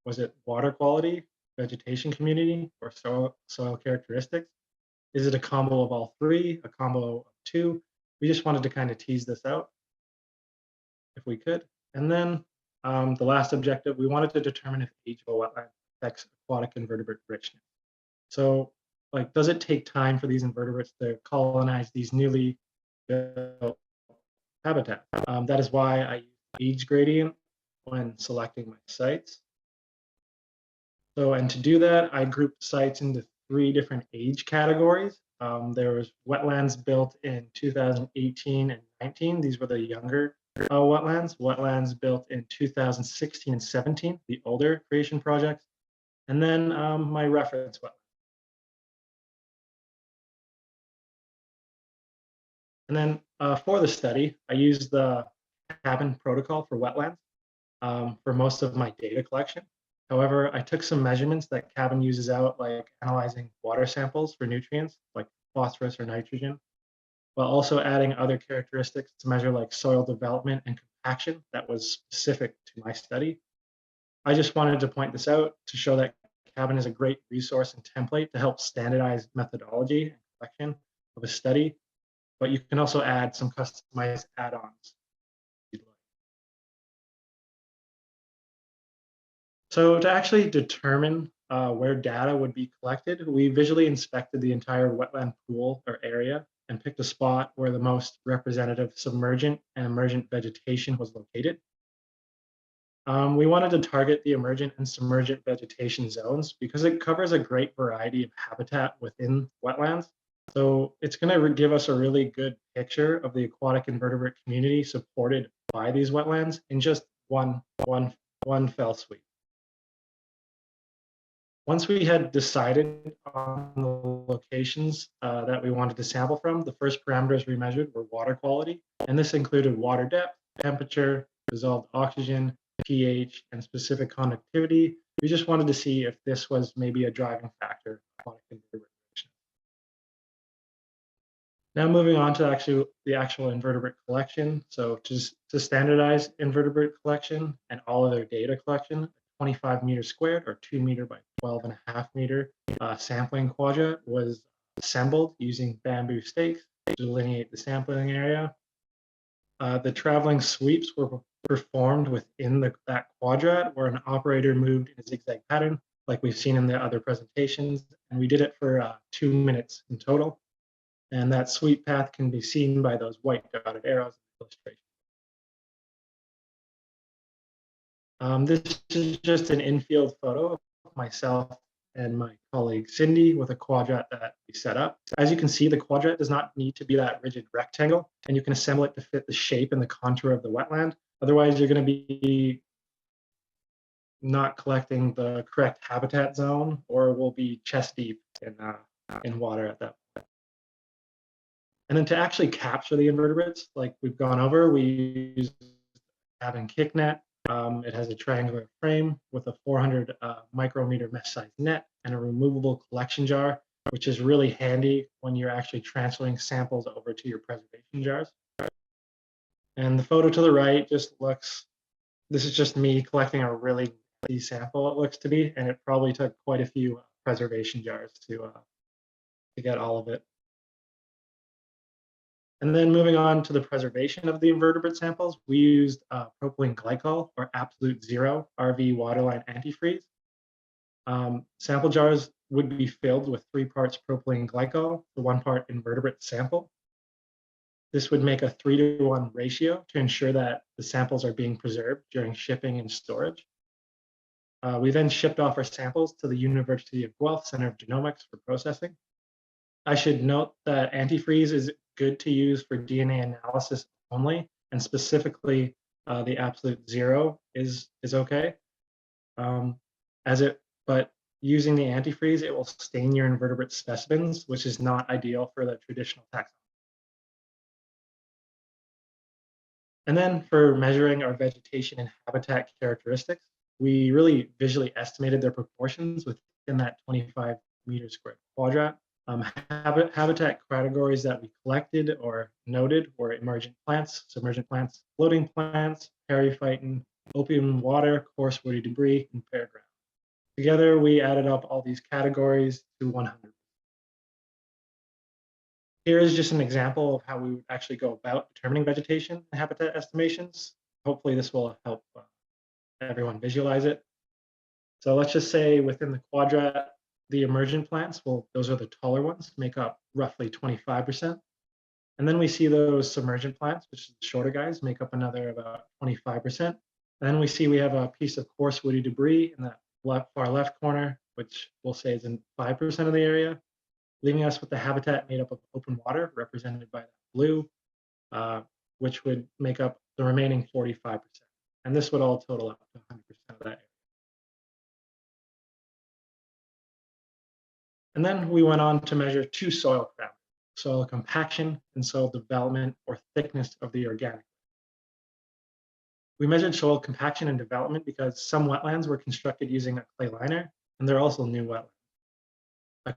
Was it water quality, vegetation community, or soil characteristics? Is it a combo of all three, a combo of two? We just wanted to kind of tease this out if we could. And then the last objective, we wanted to determine if age of a wetland affects aquatic invertebrate richness. So, like, does it take time for these invertebrates to colonize these newly built habitats? That is why I use age gradient when selecting my sites. So, and to do that, I grouped sites into 3 different age categories. There was wetlands built in 2018 and 19. These were the younger wetlands. Wetlands built in 2016 and 17, the older creation projects. And then my reference wetlands. And then for the study, I used the cabin protocol for wetlands for most of my data collection. However, I took some measurements that cabin uses out, like analyzing water samples for nutrients like phosphorus or nitrogen, while also adding other characteristics to measure like soil development and compaction that was specific to my study. I just wanted to point this out to show that cabin is a great resource and template to help standardize methodology and collection of a study, but you can also add some customized add-ons. So to actually determine where data would be collected, we visually inspected the entire wetland pool or area and picked a spot where the most representative submergent and emergent vegetation was located. We wanted to target the emergent and submergent vegetation zones because it covers a great variety of habitat within wetlands. So it's going to give us a really good picture of the aquatic invertebrate community supported by these wetlands in just one fell sweep. Once we had decided on the locations that we wanted to sample from, the first parameters we measured were water quality, and this included water depth, temperature, dissolved oxygen, pH, and specific conductivity. We just wanted to see if this was maybe a driving factor of aquatic invertebrate richness. Now moving on to the actual invertebrate collection. So to standardize invertebrate collection and all of their data collection, 25 meters squared or 2 meter by 12.5 meter sampling quadrat was assembled using bamboo stakes to delineate the sampling area. The traveling sweeps were performed within that quadrat where an operator moved in a zigzag pattern like we've seen in the other presentations, and we did it for 2 minutes in total. And that sweep path can be seen by those white dotted arrows in the illustration. This is just an infield photo of myself and my colleague Cindy with a quadrat that we set up. As you can see, the quadrat does not need to be that rigid rectangle, and you can assemble it to fit the shape and the contour of the wetland. Otherwise, you're going to be not collecting the correct habitat zone, or will be chest deep in water at that point. And then to actually capture the invertebrates, like we've gone over, we use cabin kick net. It has a triangular frame with a 400 micrometer mesh-sized net and a removable collection jar, which is really handy when you're actually transferring samples over to your preservation jars. And the photo to the right just looks, this is just me collecting a really heavy sample, it looks to be, and it probably took quite a few preservation jars to get all of it. And then moving on to the preservation of the invertebrate samples, we used propylene glycol or absolute zero RV waterline antifreeze. Sample jars would be filled with 3 parts propylene glycol for 1 part invertebrate sample. This would make a 3-to-1 ratio to ensure that the samples are being preserved during shipping and storage. We then shipped off our samples to the University of Guelph Center of Genomics for processing. I should note that antifreeze is good to use for DNA analysis only, and specifically the absolute zero is okay. But using the antifreeze, it will stain your invertebrate specimens, which is not ideal for the traditional taxonomy. And then for measuring our vegetation and habitat characteristics, we really visually estimated their proportions within that 25 meter squared quadrat. Habitat categories that we collected or noted were emergent plants, submergent plants, floating plants, periphyton, opium water, coarse woody debris, and bare ground. Together, we added up all these categories to 100. Here is just an example of how we would actually go about determining vegetation and habitat estimations. Hopefully this will help everyone visualize it. So let's just say within the quadrat, the emergent plants, well, those are the taller ones, make up roughly 25%. And then we see those submergent plants, which is the shorter guys, make up another about 25%. And then we see we have a piece of coarse woody debris in that far left corner, which we'll say is in 5% of the area, leaving us with the habitat made up of open water, represented by that blue, which would make up the remaining 45%. And this would all total up to 100% of that area. And then we went on to measure two soil parameters, soil compaction and soil development or thickness of the organic. We measured soil compaction and development because some wetlands were constructed using a clay liner, and they're also new wetlands. A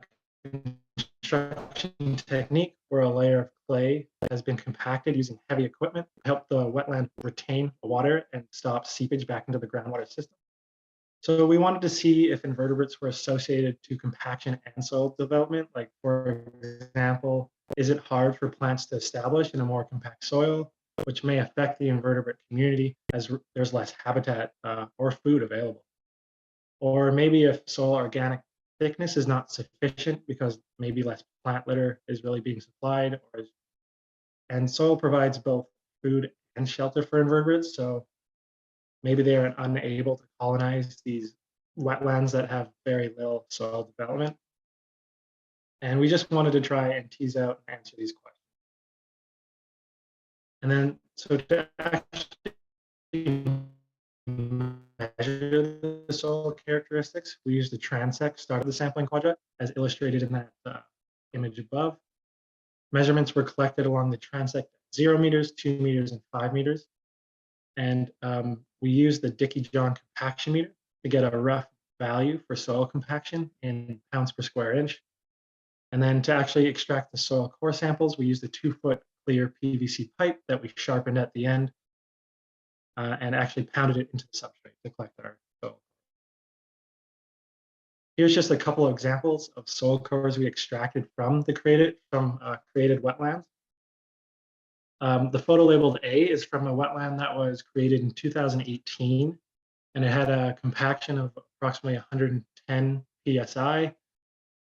construction technique where a layer of clay has been compacted using heavy equipment to help the wetland retain water and stop seepage back into the groundwater system. So we wanted to see if invertebrates were associated to compaction and soil development. Like, for example, is it hard for plants to establish in a more compact soil, which may affect the invertebrate community as there's less habitat or food available? Or maybe if soil organic thickness is not sufficient because maybe less plant litter is really being supplied, and soil provides both food and shelter for invertebrates. So maybe they are unable to colonize these wetlands that have very little soil development. And we just wanted to try and tease out and answer these questions. And then, so to actually measure the soil characteristics, we used the transect start of the sampling quadrat, as illustrated in that image above. Measurements were collected along the transect at 0 meters, 2 meters, and 5 meters. And we used the Dickey-John compaction meter to get a rough value for soil compaction in pounds per square inch. And then to actually extract the soil core samples, we used a 2-foot clear PVC pipe that we sharpened at the end and actually pounded it into the substrate to collect our soil. Here's just a couple of examples of soil cores we extracted from the Created Wetlands. The photo labeled A is from a wetland that was created in 2018, and it had a compaction of approximately 110 psi.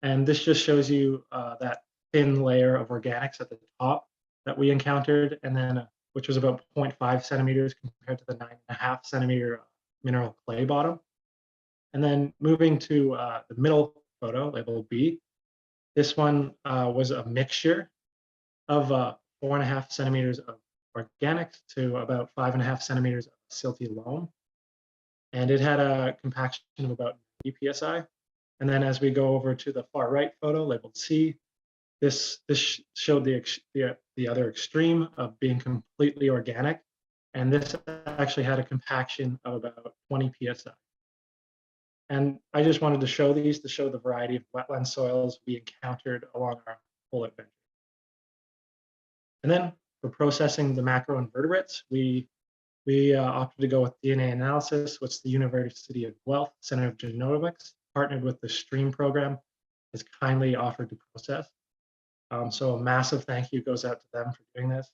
And this just shows you that thin layer of organics at the top that we encountered, and then which was about 0.5 centimeters compared to the 9.5 centimeter mineral clay bottom. And then moving to the middle photo labeled B, this one was a mixture of 4.5 centimeters of organics to about 5.5 centimeters of silty loam. And it had a compaction of about 90 psi. And then as we go over to the far right photo labeled C, this showed the other extreme of being completely organic. And this actually had a compaction of about 20 psi. And I just wanted to show these to show the variety of wetland soils we encountered along our whole adventure. And then for processing the macroinvertebrates, we opted to go with DNA analysis, which the University of Guelph Center of Genomics, partnered with the STREAM program, has kindly offered to process. So a massive thank you goes out to them for doing this.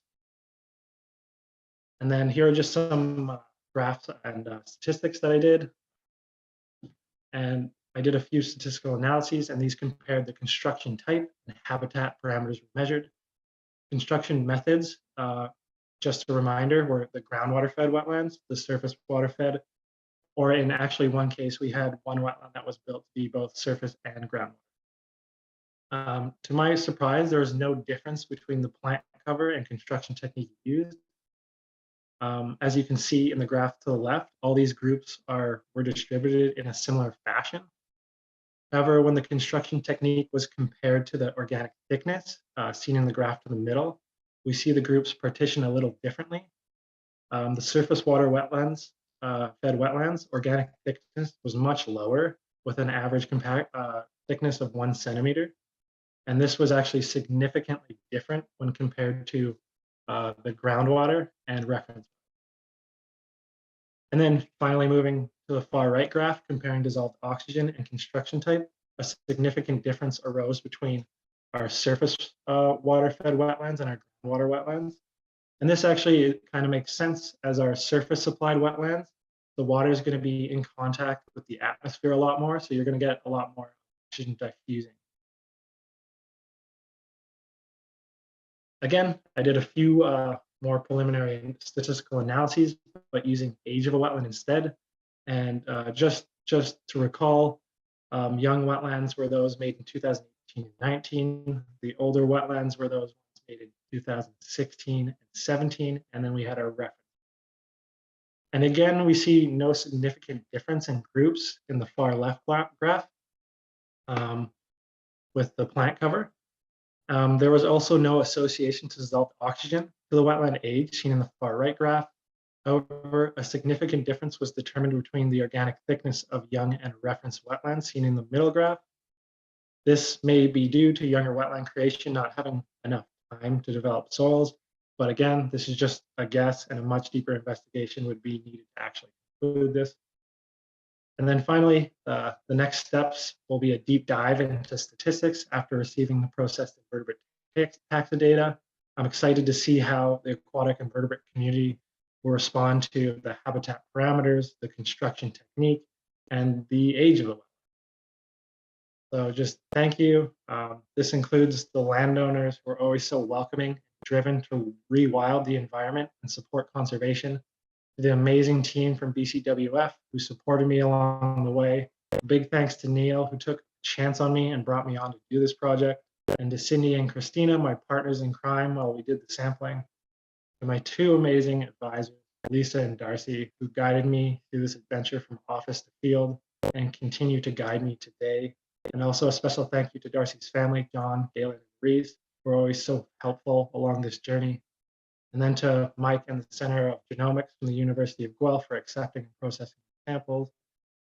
And then here are just some graphs and statistics that I did. And I did a few statistical analyses, and these compared the construction type and habitat parameters we measured. Construction methods, just a reminder, were the groundwater fed wetlands, the surface water fed, or in actually one case, we had one wetland that was built to be both surface and groundwater. To my surprise, there was no difference between the plant cover and construction technique used. As you can see in the graph to the left, all these groups were distributed in a similar fashion. However, when the construction technique was compared to the organic thickness seen in the graph to the middle, we see the groups partition a little differently. The surface water wetlands, fed wetlands, organic thickness was much lower with an average thickness of 1 centimeter. And this was actually significantly different when compared to the groundwater and reference. And then finally moving to the far right graph, comparing dissolved oxygen and construction type, a significant difference arose between our surface water-fed wetlands and our groundwater wetlands. And this actually kind of makes sense as our surface supplied wetlands, the water is going to be in contact with the atmosphere a lot more, so you're going to get a lot more oxygen diffusing. Again, I did a few more preliminary statistical analyses, but using age of a wetland instead. And just to recall, young wetlands were those made in 2018 and 19. The older wetlands were those made in 2016 and 17. And then we had our reference. And again, we see no significant difference in groups in the far left graph with the plant cover. There was also no association to dissolved oxygen to the wetland age seen in the far right graph. However, a significant difference was determined between the organic thickness of young and reference wetlands seen in the middle graph. This may be due to younger wetland creation not having enough time to develop soils. But again, this is just a guess, and a much deeper investigation would be needed to actually conclude this. And then finally, the next steps will be a deep dive into statistics after receiving the processed invertebrate taxa data. I'm excited to see how the aquatic invertebrate community will respond to the habitat parameters, the construction technique, and the age of the wetland. So just thank you. This includes the landowners who are always so welcoming, driven to rewild the environment and support conservation. The amazing team from BCWF who supported me along the way. A big thanks to Neil who took a chance on me and brought me on to do this project. And to Cindy and Christina, my partners in crime while we did the sampling. And my two amazing advisors, Lisa and Darcie, who guided me through this adventure from office to field and continue to guide me today. And also a special thank you to Darcie's family, John, Galen, and Reese, who are always so helpful along this journey. And then to Mike and the Center of Genomics from the University of Guelph for accepting and processing samples.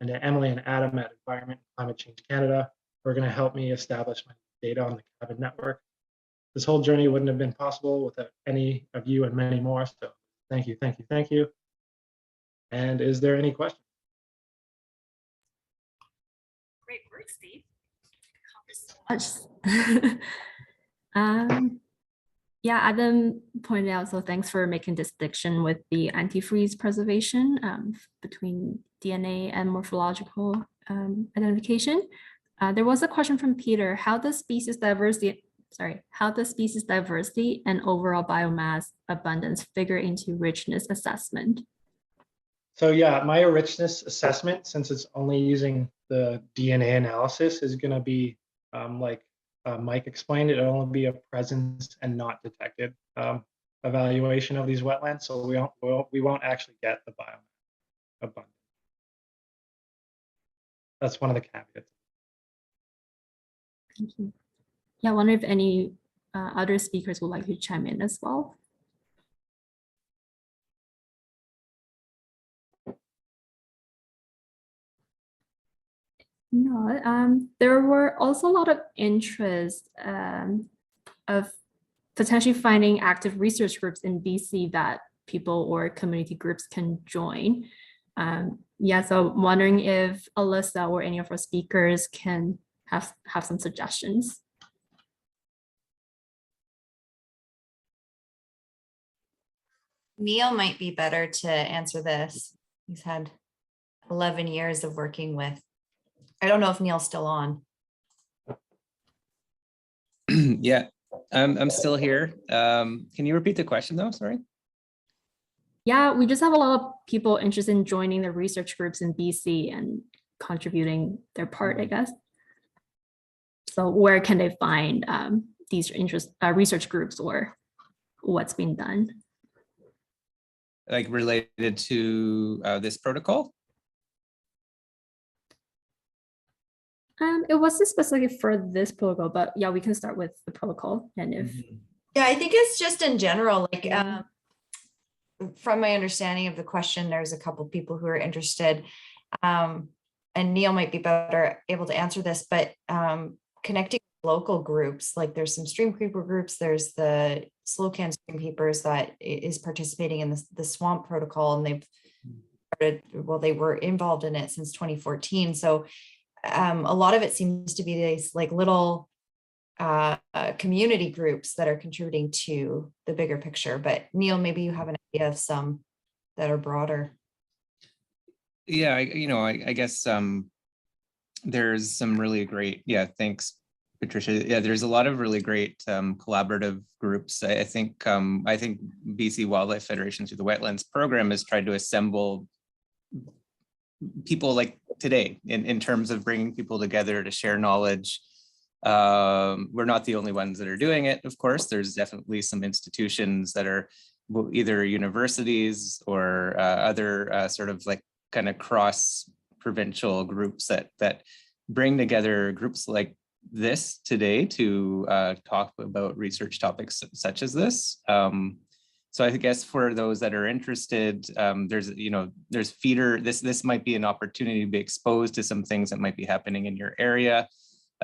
And to Emily and Adam at Environment and Climate Change Canada, who are going to help me establish my data on the Cabin network. This whole journey wouldn't have been possible without any of you and many more. So thank you, thank you, thank you. And is there any questions? Great work, Steve. Yeah, Adam pointed out, so thanks for making this distinction with the antifreeze preservation between DNA and morphological identification. There was a question from Peter, how does species diversity and overall biomass abundance figure into richness assessment? So yeah, my richness assessment, since it's only using the DNA analysis, is going to be like Mike explained, it'll only be a presence and not detected evaluation of these wetlands. So we won't actually get the biomass abundance. That's one of the caveats. Thank you. Yeah, I wonder if any other speakers would like to chime in as well. No, there were also a lot of interest of potentially finding active research groups in BC that people or community groups can join. Yeah, so I'm wondering if Alyssa or any of our speakers can have some suggestions. Neil might be better to answer this. He's had 11 years of working with. I don't know if Neil's still on. Yeah, I'm still here. Can you repeat the question though? Sorry. Yeah, we just have a lot of people interested in joining the research groups in BC and contributing their part, I guess. So where can they find these research groups or what's being done? like related to this protocol? It wasn't specific for this protocol, but yeah, we can start with the protocol. And if Yeah, I think it's just in general, like from my understanding of the question, there's a couple people who are interested. And Neil might be better able to answer this, but connecting local groups, like there's some stream creeper groups, there's the Slokan stream keepers that is participating in the swamp protocol, and they've started, well, they were involved in it since 2014. So a lot of it seems to be these like little community groups that are contributing to the bigger picture. But Neil, maybe you have an idea of some that are broader. Yeah, I guess there's some really great, thanks, Patricia. Yeah, there's a lot of really great collaborative groups. I think BC Wildlife Federation through the Wetlands program has tried to assemble people like today in terms of bringing people together to share knowledge. We're not the only ones that are doing it, of course. There's definitely some institutions that are either universities or other sort of like kind of cross provincial groups that bring together groups like this today to talk about research topics such as this. So I guess for those that are interested, there's feeder. This might be an opportunity to be exposed to some things that might be happening in your area,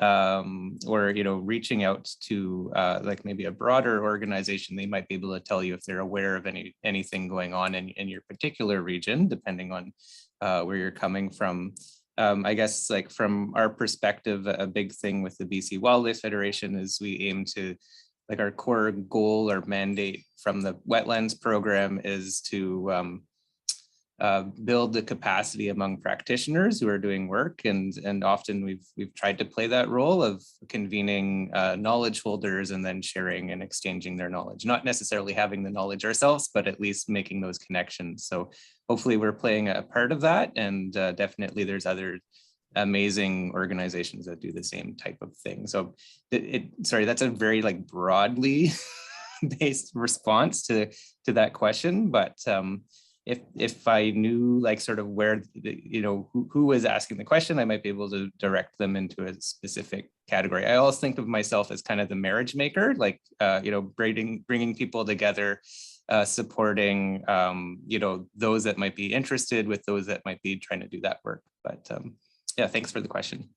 or reaching out to like maybe a broader organization. They might be able to tell you if they're aware of anything going on in your particular region, depending on where you're coming from. I guess like from our perspective, a big thing with the BC Wildlife Federation is we aim to, like our core goal or mandate from the wetlands program is to build the capacity among practitioners who are doing work, and often we've tried to play that role of convening knowledge holders and then sharing and exchanging their knowledge, not necessarily having the knowledge ourselves, but at least making those connections. So hopefully we're playing a part of that, and definitely there's other amazing organizations that do the same type of thing. So sorry, that's a very like broadly based response to that question, but if I knew like sort of where who was asking the question, I might be able to direct them into a specific category. I always think of myself as kind of the marriage maker, like bringing people together, supporting those that might be interested with those that might be trying to do that work. But yeah, thanks for the question.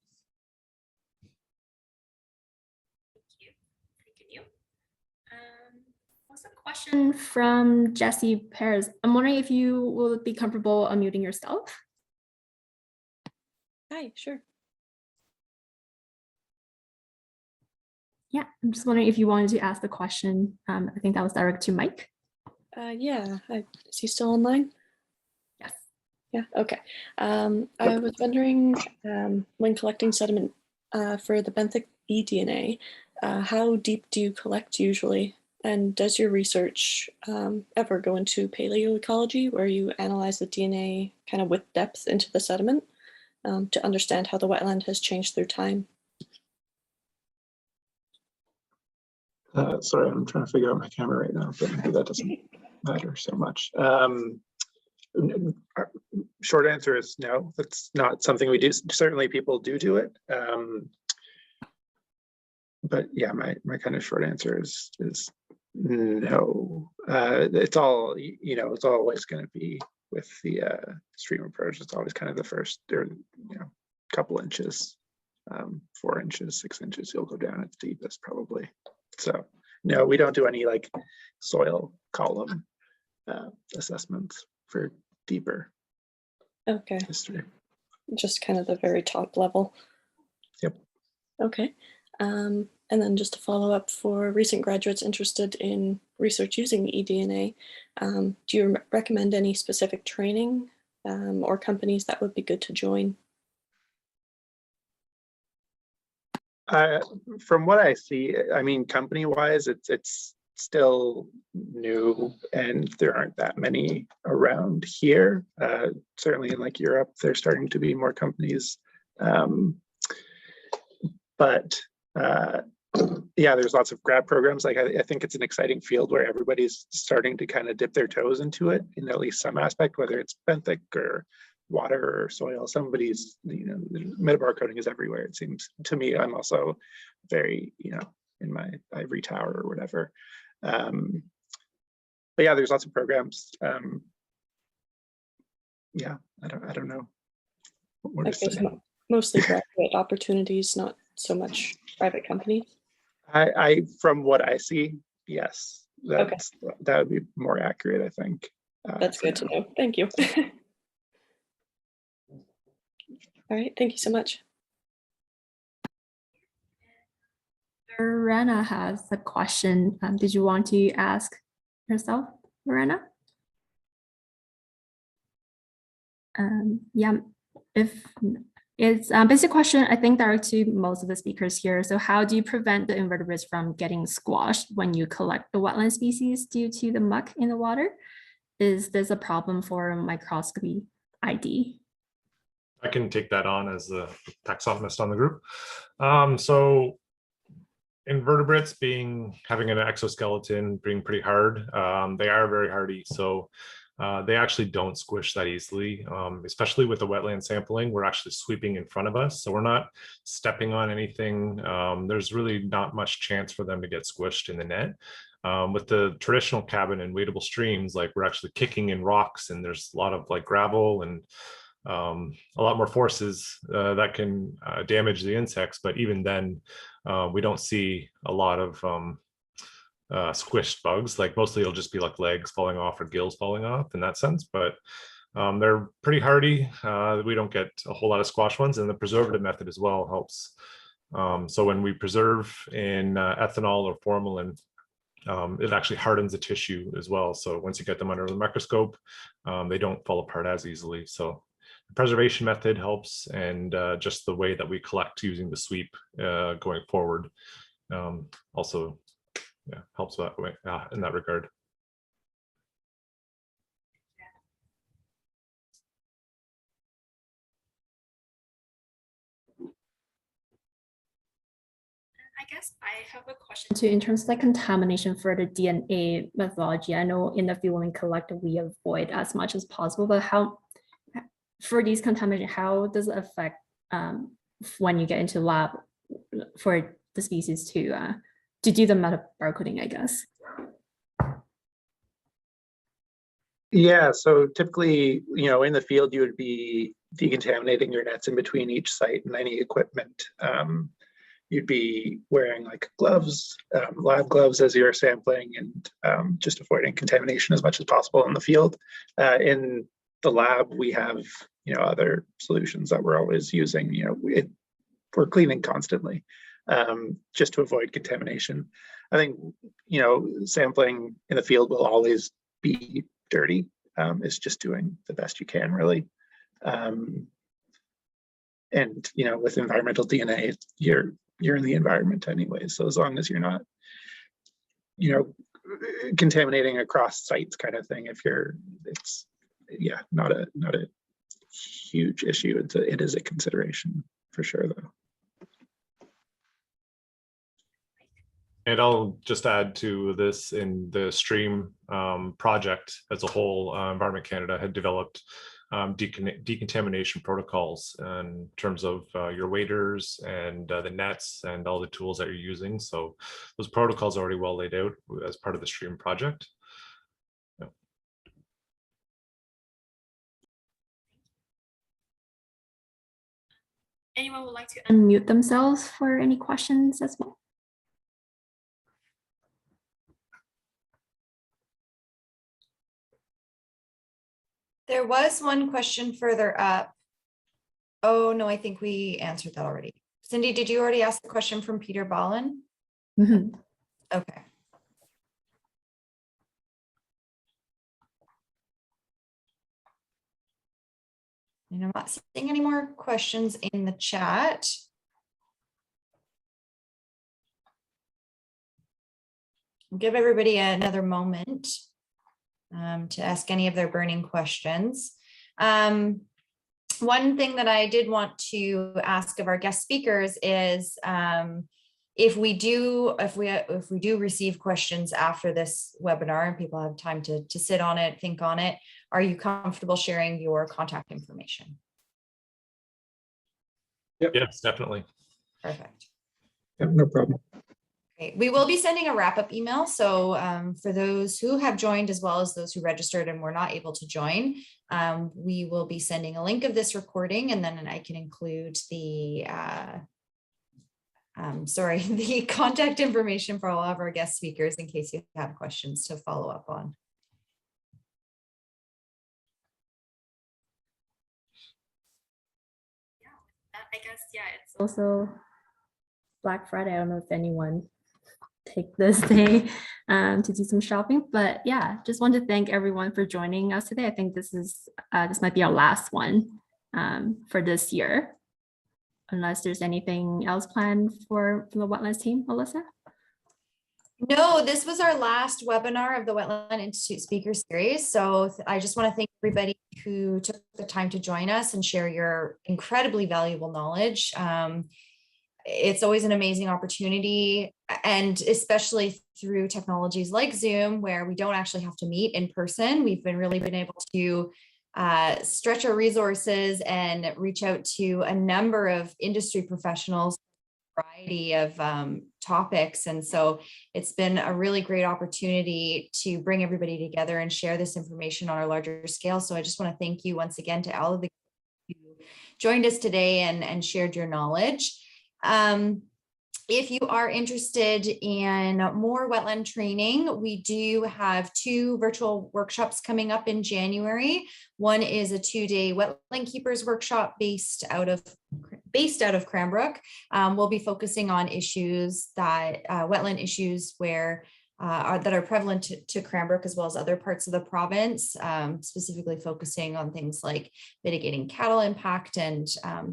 What's a question from Jesse Perez? I'm wondering if you will be comfortable unmuting yourself. Hi, sure. Yeah, I'm just wondering if you wanted to ask the question. I think that was directed to Mike. Yeah, is he still online? Yes. Yeah, okay. I was wondering, when collecting sediment for the benthic eDNA, how deep do you collect usually? And does your research ever go into paleoecology, where you analyze the DNA kind of with depth into the sediment to understand how the wetland has changed through time? Sorry, I'm trying to figure out my camera right now, but maybe that doesn't matter so much. Short answer is no, that's not something we do. Certainly people do it. But yeah, my kind of short answer is no. It's all, it's always going to be with the stream approach. It's always kind of the first, couple inches, 4 inches, 6 inches, you'll go down at the deepest probably. So no, we don't do any like soil column assessments for deeper history. Just kind of the very top level. Yep. Okay. And then just to follow up, for recent graduates interested in research using eDNA, do you recommend any specific training or companies that would be good to join? From what I see, I mean, company-wise, it's still new and there aren't that many around here. Certainly in like Europe, there's starting to be more companies. But Yeah, there's lots of grad programs. Like I think it's an exciting field where everybody's starting to kind of dip their toes into it in at least some aspect, whether it's benthic or water or soil. Somebody's, metabarcoding is everywhere, it seems to me. I'm also very, in my ivory tower or whatever. But yeah, there's lots of programs. Yeah, I don't know what more to Okay, say. so mostly graduate opportunities, not so much private companies. I from what I see, yes, that would be more accurate, I think. That's good to know. Thank you. All right, thank you so much. Lorena has a question. Did you want to ask yourself, Lorena? Yeah, if it's a basic question, I think direct to most of the speakers here. So how do you prevent the invertebrates from getting squashed when you collect the wetland species due to the muck in the water? Is this a problem for microscopy ID? I can take that on as the taxonomist on the group. So invertebrates having an exoskeleton being pretty hard, they are very hardy. So they actually don't squish that easily, especially with the wetland sampling. We're actually sweeping in front of us, so we're not stepping on anything. There's really not much chance for them to get squished in the net. With the traditional cabin and wadable streams, like we're actually kicking in rocks, and there's a lot of like gravel and a lot more forces that can damage the insects. But even then, we don't see a lot of squished bugs. Like mostly it'll just be like legs falling off or gills falling off in that sense, but they're pretty hardy. We don't get a whole lot of squash ones, and the preservative method as well helps. So when we preserve in ethanol or formalin, it actually hardens the tissue as well. So once you get them under the microscope, they don't fall apart as easily. So the preservation method helps, and just the way that we collect using the sweep going forward also helps that way in that regard. I guess I have a question too in terms of like contamination for the DNA methodology. I know in the field when we collect, we avoid as much as possible, but how for these contamination, how does it affect when you get into lab for the species to do the metabarcoding, I guess? Yeah, so typically, in the field, you would be decontaminating your nets in between each site and any equipment. You'd be wearing like gloves, lab gloves as you're sampling, and just avoiding contamination as much as possible in the field. In the lab, we have, other solutions that we're always using. We're cleaning constantly just to avoid contamination. I think, sampling in the field will always be dirty. It's just doing the best you can, really. And with environmental DNA, you're in the environment anyway. So as long as you're not, contaminating across sites, kind of thing. It's not a huge issue. It is a consideration for sure, though. And I'll just add to this, in the stream project as a whole, Environment Canada had developed decontamination protocols in terms of your waders and the nets and all the tools that you're using. So those protocols are already well laid out as part of the stream project. Yeah. Anyone would like to unmute themselves for any questions as well? There was one question further up. Oh, no, I think we answered that already. Cindy, did you already ask the question from Peter Ballin? Mm-hmm. Okay. And I'm not seeing any more questions in the chat. I'll give everybody another moment to ask any of their burning questions. One thing that I did want to ask of our guest speakers is if we do receive questions after this webinar and people have time to sit on it, think on it, are you comfortable sharing your contact information? Yep. Yes, definitely. Perfect. Yeah, no problem. Okay. We will be sending a wrap-up email. So for those who have joined, as well as those who registered and were not able to join, we will be sending a link of this recording, and then I can include the the contact information for all of our guest speakers in case you have questions to follow up on. I guess, yeah, it's also Black Friday. I don't know if anyone take this day to do some shopping, but yeah, just want to thank everyone for joining us today. I think this might be our last one for this year, unless there's anything else planned for the Wetlands team, Alyssa? No, this was our last webinar of the Wetland Institute Speaker Series. So I just want to thank everybody who took the time to join us and share your incredibly valuable knowledge. It's always an amazing opportunity, and especially through technologies like Zoom, where we don't actually have to meet in person. We've really been able to stretch our resources and reach out to a number of industry professionals, variety of topics. And so it's been a really great opportunity to bring everybody together and share this information on a larger scale. So I just want to thank you once again to all of the who joined us today and shared your knowledge. If you are interested in more wetland training, we do have 2 virtual workshops coming up in January. One is a 2-day wetland keepers workshop based out of Cranbrook. We'll be focusing on issues that wetland issues that are prevalent to Cranbrook as well as other parts of the province, specifically focusing on things like mitigating cattle impact and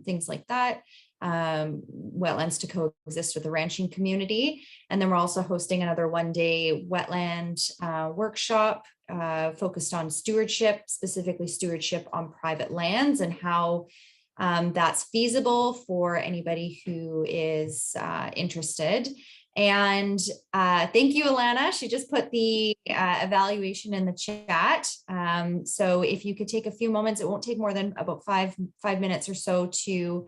things like that. Wetlands to coexist with the ranching community. And then we're also hosting another 1-day wetland workshop focused on stewardship, specifically stewardship on private lands, and how that's feasible for anybody who is interested. And thank you, Alana. She just put the evaluation in the chat. So if you could take a few moments, it won't take more than about five minutes or so to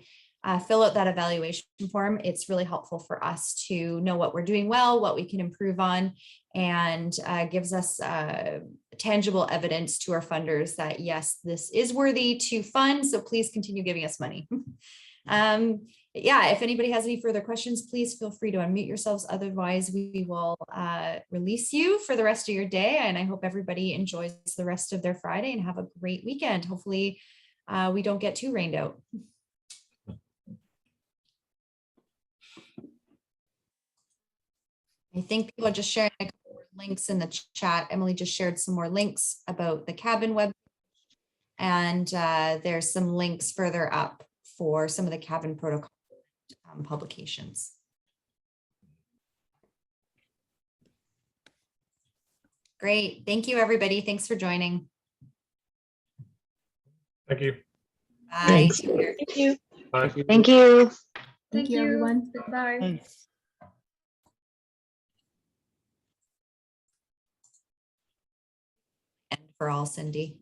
fill out that evaluation form. It's really helpful for us to know what we're doing well, what we can improve on, and gives us tangible evidence to our funders that yes, this is worthy to fund. So please continue giving us money. Yeah, if anybody has any further questions, please feel free to unmute yourselves. Otherwise, we will release you for the rest of your day. And I hope everybody enjoys the rest of their Friday and have a great weekend. Hopefully we don't get too rained out. I think people are just sharing a couple more links in the chat. Emily just shared some more links about the cabin web. And there's some links further up for some of the cabin protocol publications. Great. Thank you, everybody. Thanks for joining. Thank you. Bye. Thanks. Thank you. Bye. Thank you. Thank you, everyone. Goodbye. And for all, Cindy.